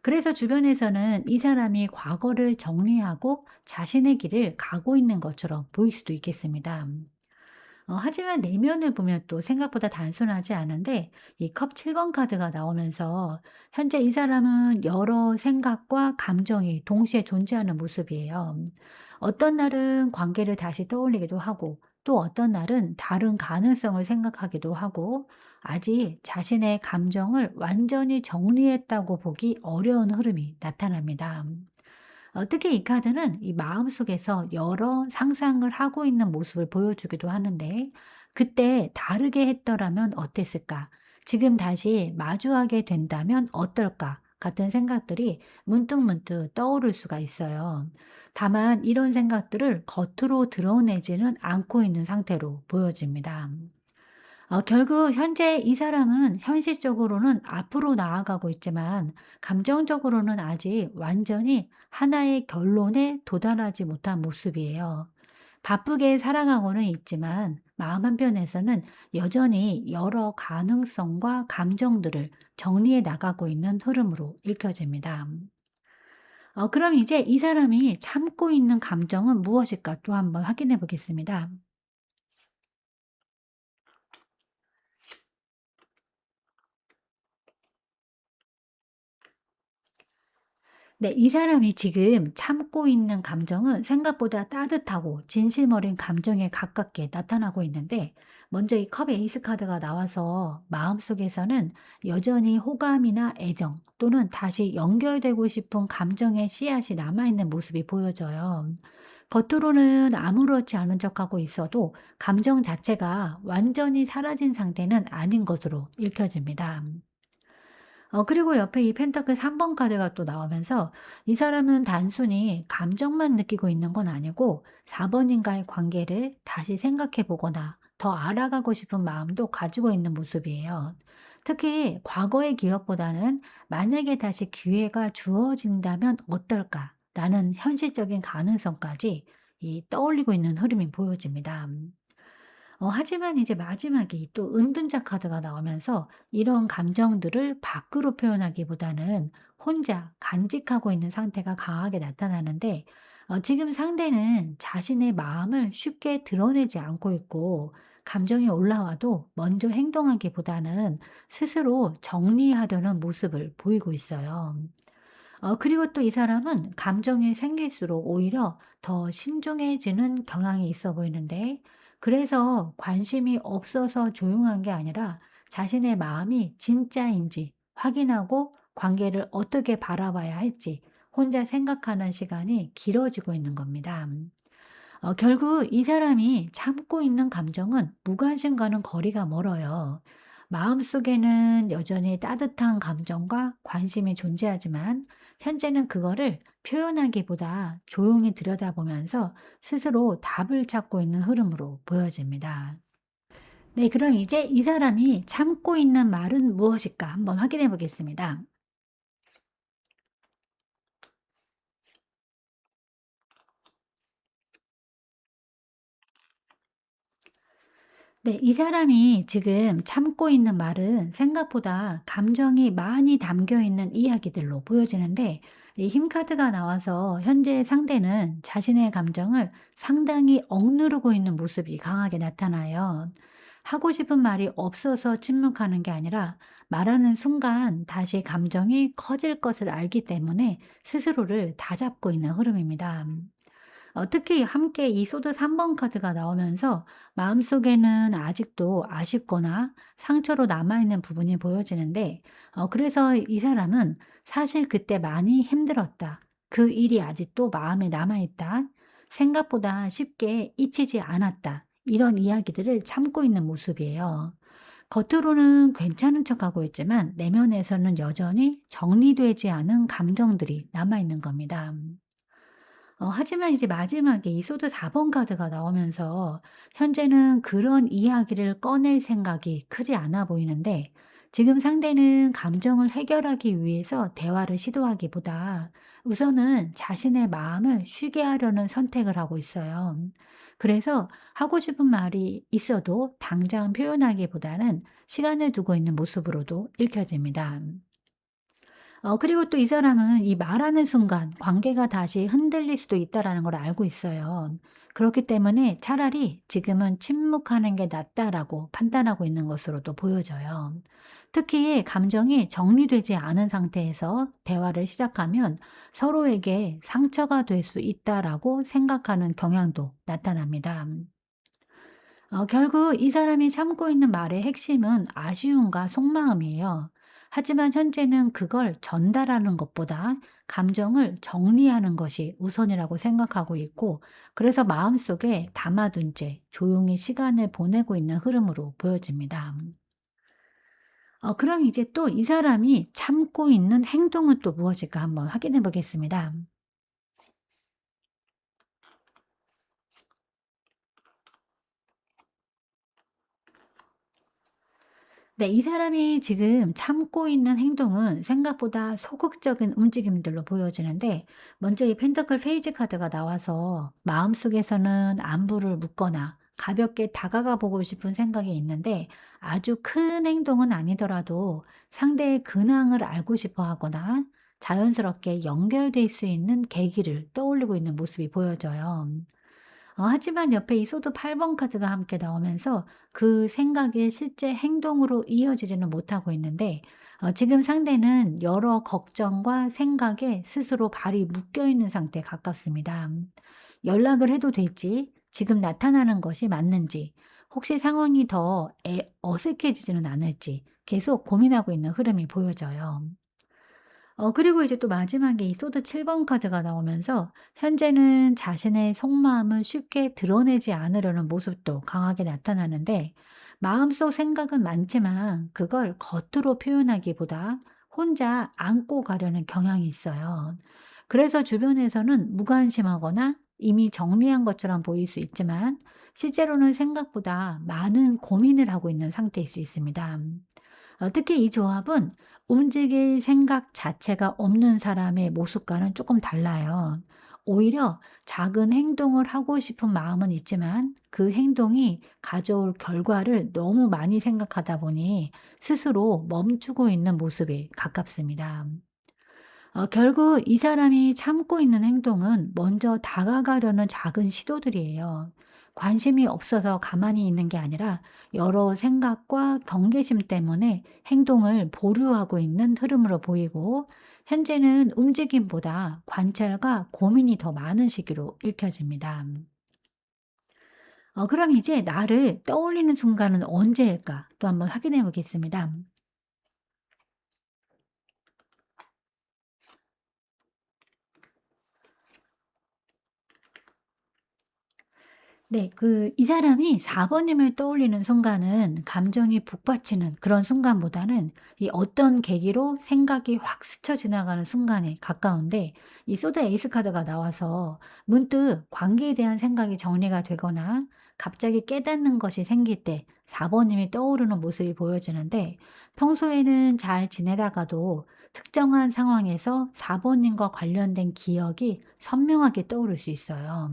그래서 주변에서는 이 사람이 과거를 정리하고 자신의 길을 가고 있는 것처럼 보일 수도 있겠습니다. 하지만 내면을 보면 또 생각보다 단순하지 않은데 이 컵 7번 카드가 나오면서 현재 이 사람은 여러 생각과 감정이 동시에 존재하는 모습이에요. 어떤 날은 관계를 다시 떠올리기도 하고 또 어떤 날은 다른 가능성을 생각하기도 하고 아직 자신의 감정을 완전히 정리했다고 보기 어려운 흐름이 나타납니다. 특히 이 카드는 이 마음속에서 여러 상상을 하고 있는 모습을 보여주기도 하는데 그때 다르게 했더라면 어땠을까? 지금 다시 마주하게 된다면 어떨까? 같은 생각들이 문득문득 떠오를 수가 있어요. 다만 이런 생각들을 겉으로 드러내지는 않고 있는 상태로 보여집니다. 결국 현재 이 사람은 현실적으로는 앞으로 나아가고 있지만 감정적으로는 아직 완전히 하나의 결론에 도달하지 못한 모습이에요. 바쁘게 살아가고는 있지만 마음 한편에서는 여전히 여러 가능성과 감정들을 정리해 나가고 있는 흐름으로 읽혀집니다. 그럼 이제 이 사람이 참고 있는 감정은 무엇일까 또 한번 확인해 보겠습니다. 네. 이 사람이 지금 참고 있는 감정은 생각보다 따뜻하고 진심 어린 감정에 가깝게 나타나고 있는데 먼저 이 컵의 에이스 카드가 나와서 마음속에서는 여전히 호감이나 애정 또는 다시 연결되고 싶은 감정의 씨앗이 남아있는 모습이 보여져요. 겉으로는 아무렇지 않은 척하고 있어도 감정 자체가 완전히 사라진 상태는 아닌 것으로 읽혀집니다. 그리고 옆에 이 펜타클 3번 카드가 또 나오면서 이 사람은 단순히 감정만 느끼고 있는 건 아니고 4 번인가의 관계를 다시 생각해 보거나 더 알아가고 싶은 마음도 가지고 있는 모습이에요. 특히 과거의 기억보다는 '만약에 다시 기회가 주어진다면 어떨까?'라는 현실적인 가능성까지 이 떠올리고 있는 흐름이 보여집니다. 하지만 이제 마지막에 또 은둔자 카드가 나오면서 이런 감정들을 밖으로 표현하기보다는 혼자 간직하고 있는 상태가 강하게 나타나는데 지금 상대는 자신의 마음을 쉽게 드러내지 않고 있고 감정이 올라와도 먼저 행동하기보다는 스스로 정리하려는 모습을 보이고 있어요. 그리고 또 이 사람은 감정이 생길수록 오히려 더 신중해지는 경향이 있어 보이는데 그래서 관심이 없어서 조용한 게 아니라 자신의 마음이 진짜인지 확인하고 관계를 어떻게 바라봐야 할지 혼자 생각하는 시간이 길어지고 있는 겁니다. 결국 이 사람이 참고 있는 감정은 무관심과는 거리가 멀어요. 마음속에는 여전히 따뜻한 감정과 관심이 존재하지만 현재는 그거를 표현하기보다 조용히 들여다보면서 스스로 답을 찾고 있는 흐름으로 보여집니다. 네, 그럼 이제 이 사람이 참고 있는 말은 무엇일까 한번 확인해 보겠습니다. 네, 이 사람이 지금 참고 있는 말은 생각보다 감정이 많이 담겨 있는 이야기들로 보여지는데, 이 힘카드가 나와서 현재 상대는 자신의 감정을 상당히 억누르고 있는 모습이 강하게 나타나요. 하고 싶은 말이 없어서 침묵하는 게 아니라 말하는 순간 다시 감정이 커질 것을 알기 때문에 스스로를 다잡고 있는 흐름입니다. 특히 함께 이 소드 3번 카드가 나오면서 마음속에는 아직도 아쉽거나 상처로 남아있는 부분이 보여지는데, 그래서 이 사람은 사실 그때 많이 힘들었다. 그 일이 아직도 마음에 남아있다. 생각보다 쉽게 잊히지 않았다. 이런 이야기들을 참고 있는 모습이에요. 겉으로는 괜찮은 척하고 있지만 내면에서는 여전히 정리되지 않은 감정들이 남아있는 겁니다. 하지만 이제 마지막에 이 소드 4번 카드가 나오면서 현재는 그런 이야기를 꺼낼 생각이 크지 않아 보이는데, 지금 상대는 감정을 해결하기 위해서 대화를 시도하기보다 우선은 자신의 마음을 쉬게 하려는 선택을 하고 있어요. 그래서 하고 싶은 말이 있어도 당장 표현하기보다는 시간을 두고 있는 모습으로도 읽혀집니다. 그리고 또 이 사람은 이 말하는 순간 관계가 다시 흔들릴 수도 있다라는 걸 알고 있어요. 그렇기 때문에 차라리 지금은 침묵하는 게 낫다라고 판단하고 있는 것으로도 보여져요. 특히 감정이 정리되지 않은 상태에서 대화를 시작하면 서로에게 상처가 될 수 있다라고 생각하는 경향도 나타납니다. 결국 이 사람이 참고 있는 말의 핵심은 아쉬움과 속마음이에요. 하지만 현재는 그걸 전달하는 것보다 감정을 정리하는 것이 우선이라고 생각하고 있고, 그래서 마음속에 담아둔 채 조용히 시간을 보내고 있는 흐름으로 보여집니다. 그럼 이제 또 이 사람이 참고 있는 행동은 또 무엇일까 한번 확인해 보겠습니다. 네. 이 사람이 지금 참고 있는 행동은 생각보다 소극적인 움직임들로 보여지는데, 먼저 이 펜터클 페이지 카드가 나와서 마음속에서는 안부를 묻거나 가볍게 다가가 보고 싶은 생각이 있는데, 아주 큰 행동은 아니더라도 상대의 근황을 알고 싶어 하거나 자연스럽게 연결될 수 있는 계기를 떠올리고 있는 모습이 보여져요. 하지만 옆에 이 소드 8번 카드가 함께 나오면서 그 생각이 실제 행동으로 이어지지는 못하고 있는데, 지금 상대는 여러 걱정과 생각에 스스로 발이 묶여 있는 상태에 가깝습니다. 연락을 해도 될지, 지금 나타나는 것이 맞는지, 혹시 상황이 더 어색해지지는 않을지 계속 고민하고 있는 흐름이 보여져요. 그리고 이제 또 마지막에 이 소드 7번 카드가 나오면서 현재는 자신의 속마음을 쉽게 드러내지 않으려는 모습도 강하게 나타나는데, 마음속 생각은 많지만 그걸 겉으로 표현하기보다 혼자 안고 가려는 경향이 있어요. 그래서 주변에서는 무관심하거나 이미 정리한 것처럼 보일 수 있지만 실제로는 생각보다 많은 고민을 하고 있는 상태일 수 있습니다. 특히 이 조합은 움직일 생각 자체가 없는 사람의 모습과는 조금 달라요. 오히려 작은 행동을 하고 싶은 마음은 있지만 그 행동이 가져올 결과를 너무 많이 생각하다 보니 스스로 멈추고 있는 모습에 가깝습니다. 결국 이 사람이 참고 있는 행동은 먼저 다가가려는 작은 시도들이에요. 관심이 없어서 가만히 있는 게 아니라 여러 생각과 경계심 때문에 행동을 보류하고 있는 흐름으로 보이고, 현재는 움직임보다 관찰과 고민이 더 많은 시기로 읽혀집니다. 그럼 이제 나를 떠올리는 순간은 언제일까? 또 한번 확인해 보겠습니다. 네. 이 사람이 4 번님을 떠올리는 순간은 감정이 북받치는 그런 순간보다는 이 어떤 계기로 생각이 확 스쳐 지나가는 순간에 가까운데, 이 소드 에이스 카드가 나와서 문득 관계에 대한 생각이 정리가 되거나 갑자기 깨닫는 것이 생길 때 4 번님이 떠오르는 모습이 보여지는데, 평소에는 잘 지내다가도 특정한 상황에서 4 번님과 관련된 기억이 선명하게 떠오를 수 있어요.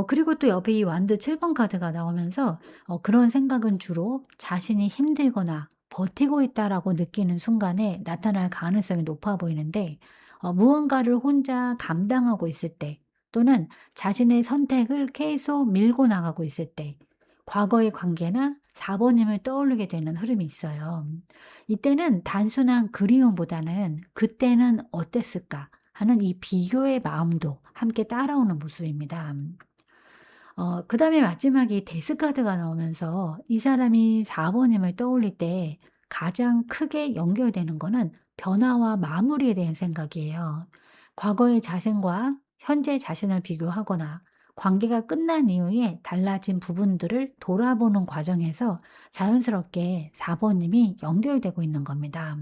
그리고 또 옆에 이 완드 7번 카드가 나오면서 그런 생각은 주로 자신이 힘들거나 버티고 있다라고 느끼는 순간에 나타날 가능성이 높아 보이는데, 무언가를 혼자 감당하고 있을 때, 또는 자신의 선택을 계속 밀고 나가고 있을 때, 과거의 관계나 4 번님을 떠올리게 되는 흐름이 있어요. 이때는 단순한 그리움보다는 '그때는 어땠을까?' 하는 이 비교의 마음도 함께 따라오는 모습입니다. 그다음에 마지막에 데스 카드가 나오면서 이 사람이 4 번임을 떠올릴 때 가장 크게 연결되는 거는 변화와 마무리에 대한 생각이에요. 과거의 자신과 현재 자신을 비교하거나 관계가 끝난 이후에 달라진 부분들을 돌아보는 과정에서 자연스럽게 4 번님이 연결되고 있는 겁니다.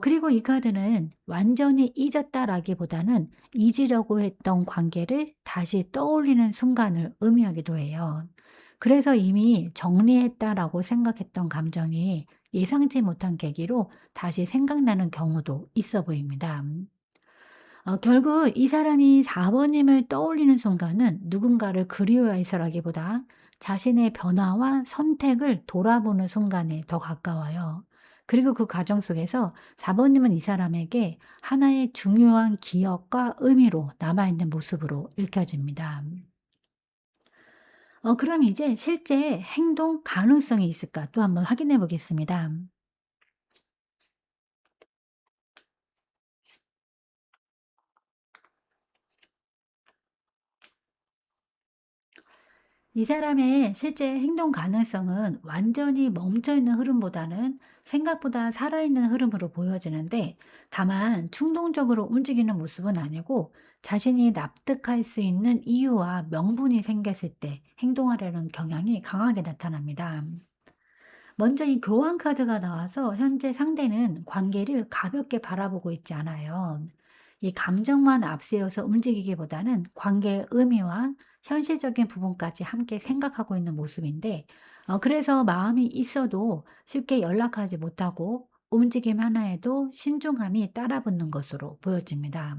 그리고 이 카드는 완전히 잊었다라기보다는 잊으려고 했던 관계를 다시 떠올리는 순간을 의미하기도 해요. 그래서 이미 정리했다라고 생각했던 감정이 예상치 못한 계기로 다시 생각나는 경우도 있어 보입니다. 결국 이 사람이 4 번임을 떠올리는 순간은 누군가를 그리워해서라기보다 자신의 변화와 선택을 돌아보는 순간에 더 가까워요. 그리고 그 과정 속에서 4 번님은 이 사람에게 하나의 중요한 기억과 의미로 남아있는 모습으로 읽혀집니다. 그럼 이제 실제 행동 가능성이 있을까 또 한번 확인해 보겠습니다. 이 사람의 실제 행동 가능성은 완전히 멈춰 있는 흐름보다는 생각보다 살아있는 흐름으로 보여지는데, 다만 충동적으로 움직이는 모습은 아니고 자신이 납득할 수 있는 이유와 명분이 생겼을 때 행동하려는 경향이 강하게 나타납니다. 먼저 이 교환 카드가 나와서 현재 상대는 관계를 가볍게 바라보고 있지 않아요. 이 감정만 앞세워서 움직이기보다는 관계의 의미와 현실적인 부분까지 함께 생각하고 있는 모습인데, 그래서 마음이 있어도 쉽게 연락하지 못하고 움직임 하나에도 신중함이 따라붙는 것으로 보여집니다.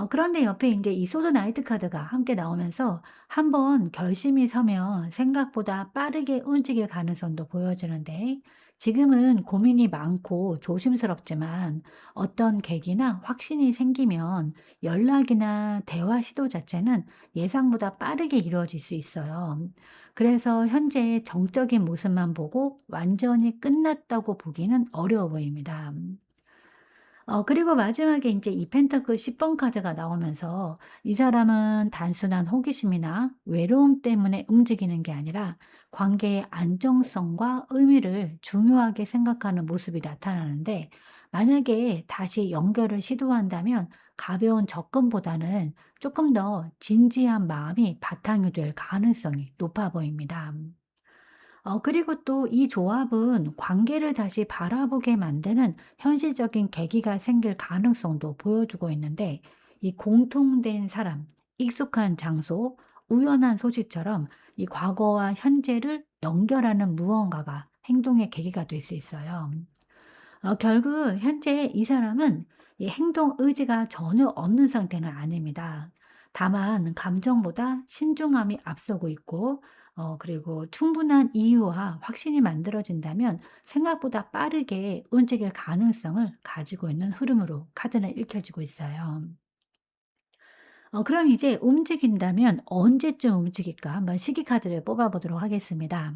그런데 옆에 이제 이 소드 나이트 카드가 함께 나오면서 한번 결심이 서면 생각보다 빠르게 움직일 가능성도 보여지는데, 지금은 고민이 많고 조심스럽지만 어떤 계기나 확신이 생기면 연락이나 대화 시도 자체는 예상보다 빠르게 이루어질 수 있어요. 그래서 현재의 정적인 모습만 보고 완전히 끝났다고 보기는 어려워 보입니다. 그리고 마지막에 인제 이 펜터클 10번 카드가 나오면서 이 사람은 단순한 호기심이나 외로움 때문에 움직이는 게 아니라 관계의 안정성과 의미를 중요하게 생각하는 모습이 나타나는데, 만약에 다시 연결을 시도한다면 가벼운 접근보다는 쪼끔 더 진지한 마음이 바탕이 될 가능성이 높아 보입니다. 그리고 또 이 조합은 관계를 다시 바라보게 만드는 현실적인 계기가 생길 가능성도 보여주고 있는데, 이 공통된 사람, 익숙한 장소, 우연한 소식처럼 이 과거와 현재를 연결하는 무언가가 행동의 계기가 될 수 있어요. 결국 현재 이 사람은 이 행동 의지가 전혀 없는 상태는 아닙니다. 다만 감정보다 신중함이 앞서고 있고, 그리고 충분한 이유와 확신이 만들어진다면 생각보다 빠르게 움직일 가능성을 가지고 있는 흐름으로 카드는 읽혀지고 있어요. 그럼 이제 움직인다면 언제쯤 움직일까? 한번 시기 카드를 뽑아 보도록 하겠습니다.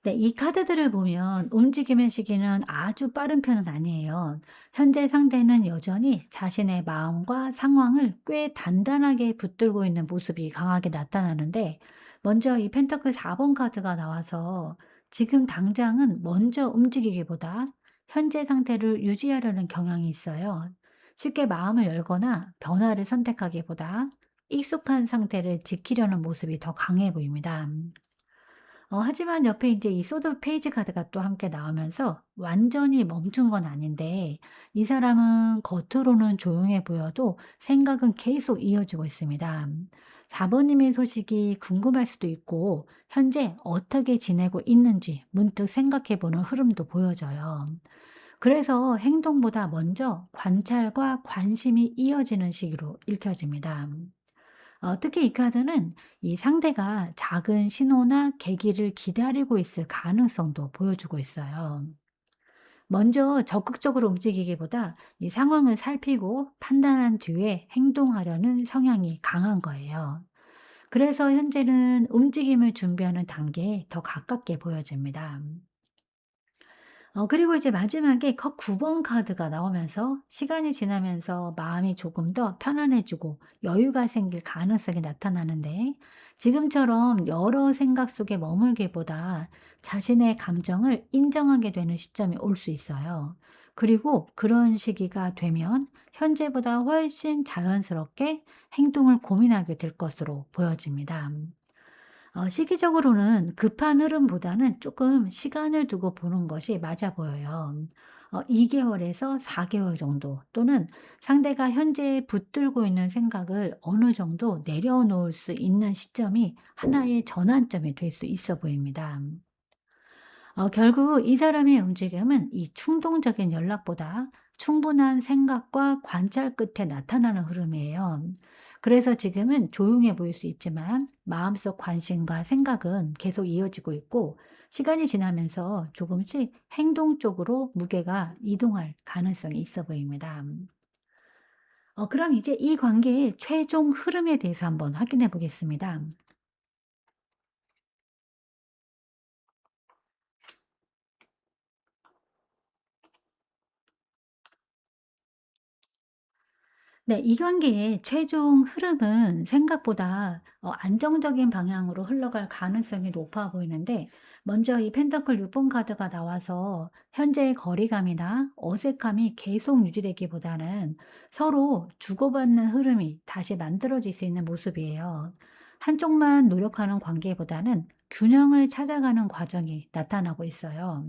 네. 이 카드들을 보면 움직임의 시기는 아주 빠른 편은 아니에요. 현재 상대는 여전히 자신의 마음과 상황을 꽤 단단하게 붙들고 있는 모습이 강하게 나타나는데, 먼저 이 펜터클 4번 카드가 나와서 지금 당장은 먼저 움직이기보다 현재 상태를 유지하려는 경향이 있어요. 쉽게 마음을 열거나 변화를 선택하기보다 익숙한 상태를 지키려는 모습이 더 강해 보입니다. 하지만 옆에 이제 이 소드 페이지 카드가 또 함께 나오면서 완전히 멈춘 건 아닌데 이 사람은 겉으로는 조용해 보여도 생각은 계속 이어지고 있습니다. 4번님의 소식이 궁금할 수도 있고 현재 어떻게 지내고 있는지 문득 생각해 보는 흐름도 보여져요. 그래서 행동보다 먼저 관찰과 관심이 이어지는 식으로 읽혀집니다. 특히 이 카드는 이 상대가 작은 신호나 계기를 기다리고 있을 가능성도 보여주고 있어요. 먼저 적극적으로 움직이기보다 이 상황을 살피고 판단한 뒤에 행동하려는 성향이 강한 거예요. 그래서 현재는 움직임을 준비하는 단계에 더 가깝게 보여집니다. 그리고 이제 마지막에 컵 9번 카드가 나오면서 시간이 지나면서 마음이 조금 더 편안해지고 여유가 생길 가능성이 나타나는데 지금처럼 여러 생각 속에 머물기보다 자신의 감정을 인정하게 되는 시점이 올 수 있어요. 그리고 그런 시기가 되면 현재보다 훨씬 자연스럽게 행동을 고민하게 될 것으로 보여집니다. 시기적으로는 급한 흐름보다는 조금 시간을 두고 보는 것이 맞아 보여요. 2 개월에서 4 개월 정도 또는 상대가 현재 붙들고 있는 생각을 어느 정도 내려놓을 수 있는 시점이 하나의 전환점이 될 수 있어 보입니다. 결국 이 사람의 움직임은 이 충동적인 연락보다 충분한 생각과 관찰 끝에 나타나는 흐름이에요. 그래서 지금은 조용해 보일 수 있지만 마음속 관심과 생각은 계속 이어지고 있고 시간이 지나면서 조금씩 행동 쪽으로 무게가 이동할 가능성이 있어 보입니다. 그럼 이제 이 관계의 최종 흐름에 대해서 한번 확인해 보겠습니다. 네. 이 관계의 최종 흐름은 생각보다 안정적인 방향으로 흘러갈 가능성이 높아 보이는데 먼저 이 펜타클 6번 카드가 나와서 현재의 거리감이나 어색함이 계속 유지되기보다는 서로 주고받는 흐름이 다시 만들어질 수 있는 모습이에요. 한쪽만 노력하는 관계보다는 균형을 찾아가는 과정이 나타나고 있어요.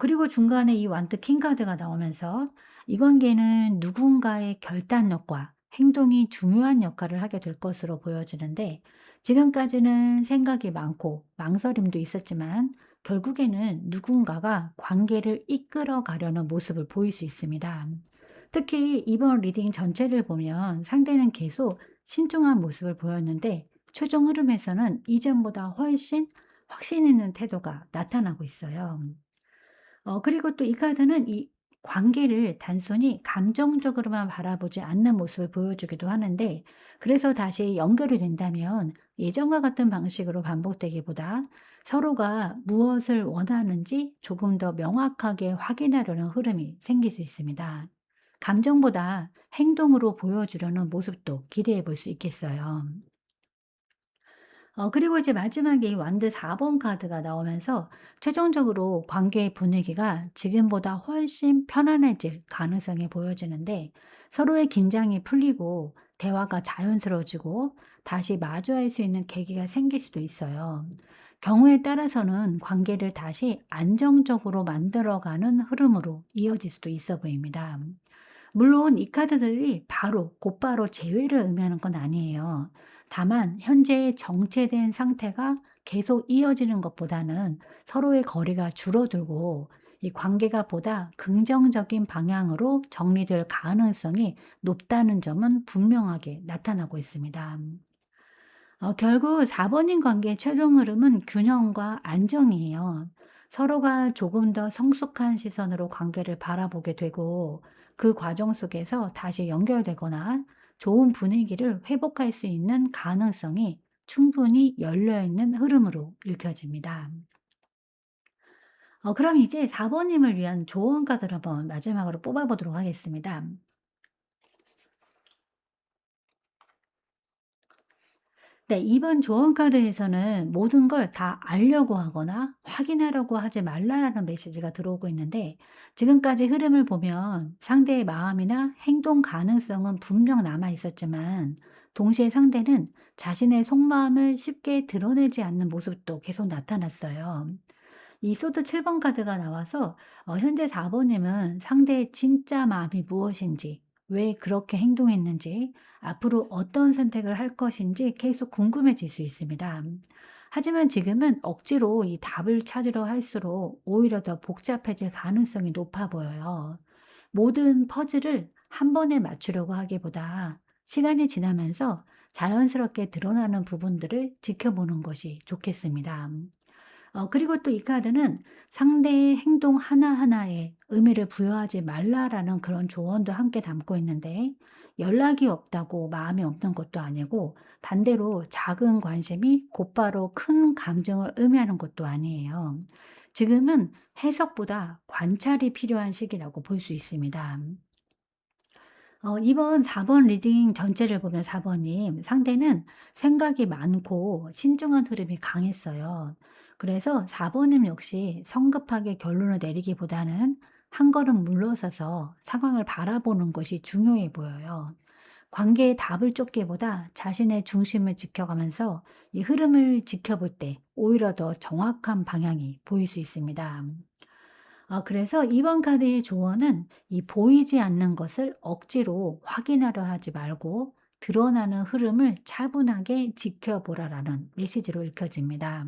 그리고 중간에 이 완드 킹 카드가 나오면서 이 관계는 누군가의 결단력과 행동이 중요한 역할을 하게 될 것으로 보여지는데 지금까지는 생각이 많고 망설임도 있었지만 결국에는 누군가가 관계를 이끌어 가려는 모습을 보일 수 있습니다. 특히 이번 리딩 전체를 보면 상대는 계속 신중한 모습을 보였는데 최종 흐름에서는 이전보다 훨씬 확신 있는 태도가 나타나고 있어요. 그리고 또 이 카드는 이 관계를 단순히 감정적으로만 바라보지 않는 모습을 보여주기도 하는데 그래서 다시 연결이 된다면 예전과 같은 방식으로 반복되기보다 서로가 무엇을 원하는지 조금 더 명확하게 확인하려는 흐름이 생길 수 있습니다. 감정보다 행동으로 보여주려는 모습도 기대해 볼 수 있겠어요. 그리고 이제 마지막에 이 완드 4번 카드가 나오면서 최종적으로 관계의 분위기가 지금보다 훨씬 편안해질 가능성이 보여지는데 서로의 긴장이 풀리고 대화가 자연스러워지고 다시 마주할 수 있는 계기가 생길 수도 있어요. 경우에 따라서는 관계를 다시 안정적으로 만들어가는 흐름으로 이어질 수도 있어 보입니다. 물론 이 카드들이 바로 곧바로 재회를 의미하는 건 아니에요. 다만 현재의 정체된 상태가 계속 이어지는 것보다는 서로의 거리가 줄어들고 이 관계가 보다 긍정적인 방향으로 정리될 가능성이 높다는 점은 분명하게 나타나고 있습니다. 결국 4번인 관계의 최종 흐름은 균형과 안정이에요. 서로가 조금 더 성숙한 시선으로 관계를 바라보게 되고 그 과정 속에서 다시 연결되거나 좋은 분위기를 회복할 수 있는 가능성이 충분히 열려 있는 흐름으로 읽혀집니다. 그럼 이제 4번님을 위한 조언 카드를 한번 마지막으로 뽑아보도록 하겠습니다. 네. 이번 조언 카드에서는 모든 걸 다 알려고 하거나 확인하려고 하지 말라라는 메시지가 들어오고 있는데 지금까지 흐름을 보면 상대의 마음이나 행동 가능성은 분명 남아 있었지만 동시에 상대는 자신의 속마음을 쉽게 드러내지 않는 모습도 계속 나타났어요. 이 소드 7번 카드가 나와서 현재 4 번님은 상대의 진짜 마음이 무엇인지, 왜 그렇게 행동했는지, 앞으로 어떤 선택을 할 것인지 계속 궁금해질 수 있습니다. 하지만 지금은 억지로 이 답을 찾으려 할수록 오히려 더 복잡해질 가능성이 높아 보여요. 모든 퍼즐을 한 번에 맞추려고 하기보다 시간이 지나면서 자연스럽게 드러나는 부분들을 지켜보는 것이 좋겠습니다. 그리고 또 이 카드는 상대의 행동 하나하나에 의미를 부여하지 말라라는 그런 조언도 함께 담고 있는데, 연락이 없다고 마음이 없는 것도 아니고 반대로 작은 관심이 곧바로 큰 감정을 의미하는 것도 아니에요. 지금은 해석보다 관찰이 필요한 시기라고 볼 수 있습니다. 이번 4번 리딩 전체를 보면 4 번님 상대는 생각이 많고 신중한 흐름이 강했어요. 그래서 4 번님 역시 성급하게 결론을 내리기보다는 한 걸음 물러서서 상황을 바라보는 것이 중요해 보여요. 관계의 답을 쫓기보다 자신의 중심을 지켜가면서 이 흐름을 지켜볼 때 오히려 더 정확한 방향이 보일 수 있습니다. 그래서 이번 카드의 조언은 이 보이지 않는 것을 억지로 확인하려 하지 말고 드러나는 흐름을 차분하게 지켜보라라는 메시지로 읽혀집니다.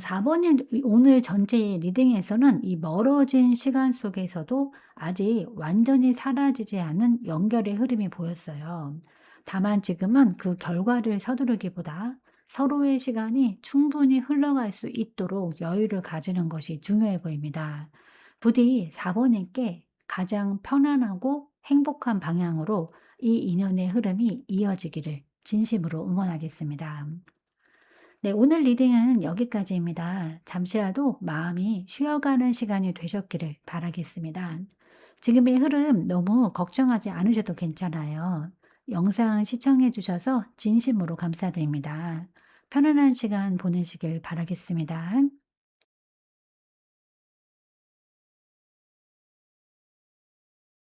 4 번님 오늘 전체 리딩에서는 이 멀어진 시간 속에서도 아직 완전히 사라지지 않은 연결의 흐름이 보였어요. 다만 지금은 그 결과를 서두르기보다 서로의 시간이 충분히 흘러갈 수 있도록 여유를 가지는 것이 중요해 보입니다. 부디 4 번님께 가장 편안하고 행복한 방향으로 이 인연의 흐름이 이어지기를 진심으로 응원하겠습니다. 네, 오늘 리딩은 여기까지입니다. 잠시라도 마음이 쉬어가는 시간이 되셨기를 바라겠습니다. 지금의 흐름 너무 걱정하지 않으셔도 괜찮아요. 영상 시청해 주셔서 진심으로 감사드립니다. 편안한 시간 보내시길 바라겠습니다.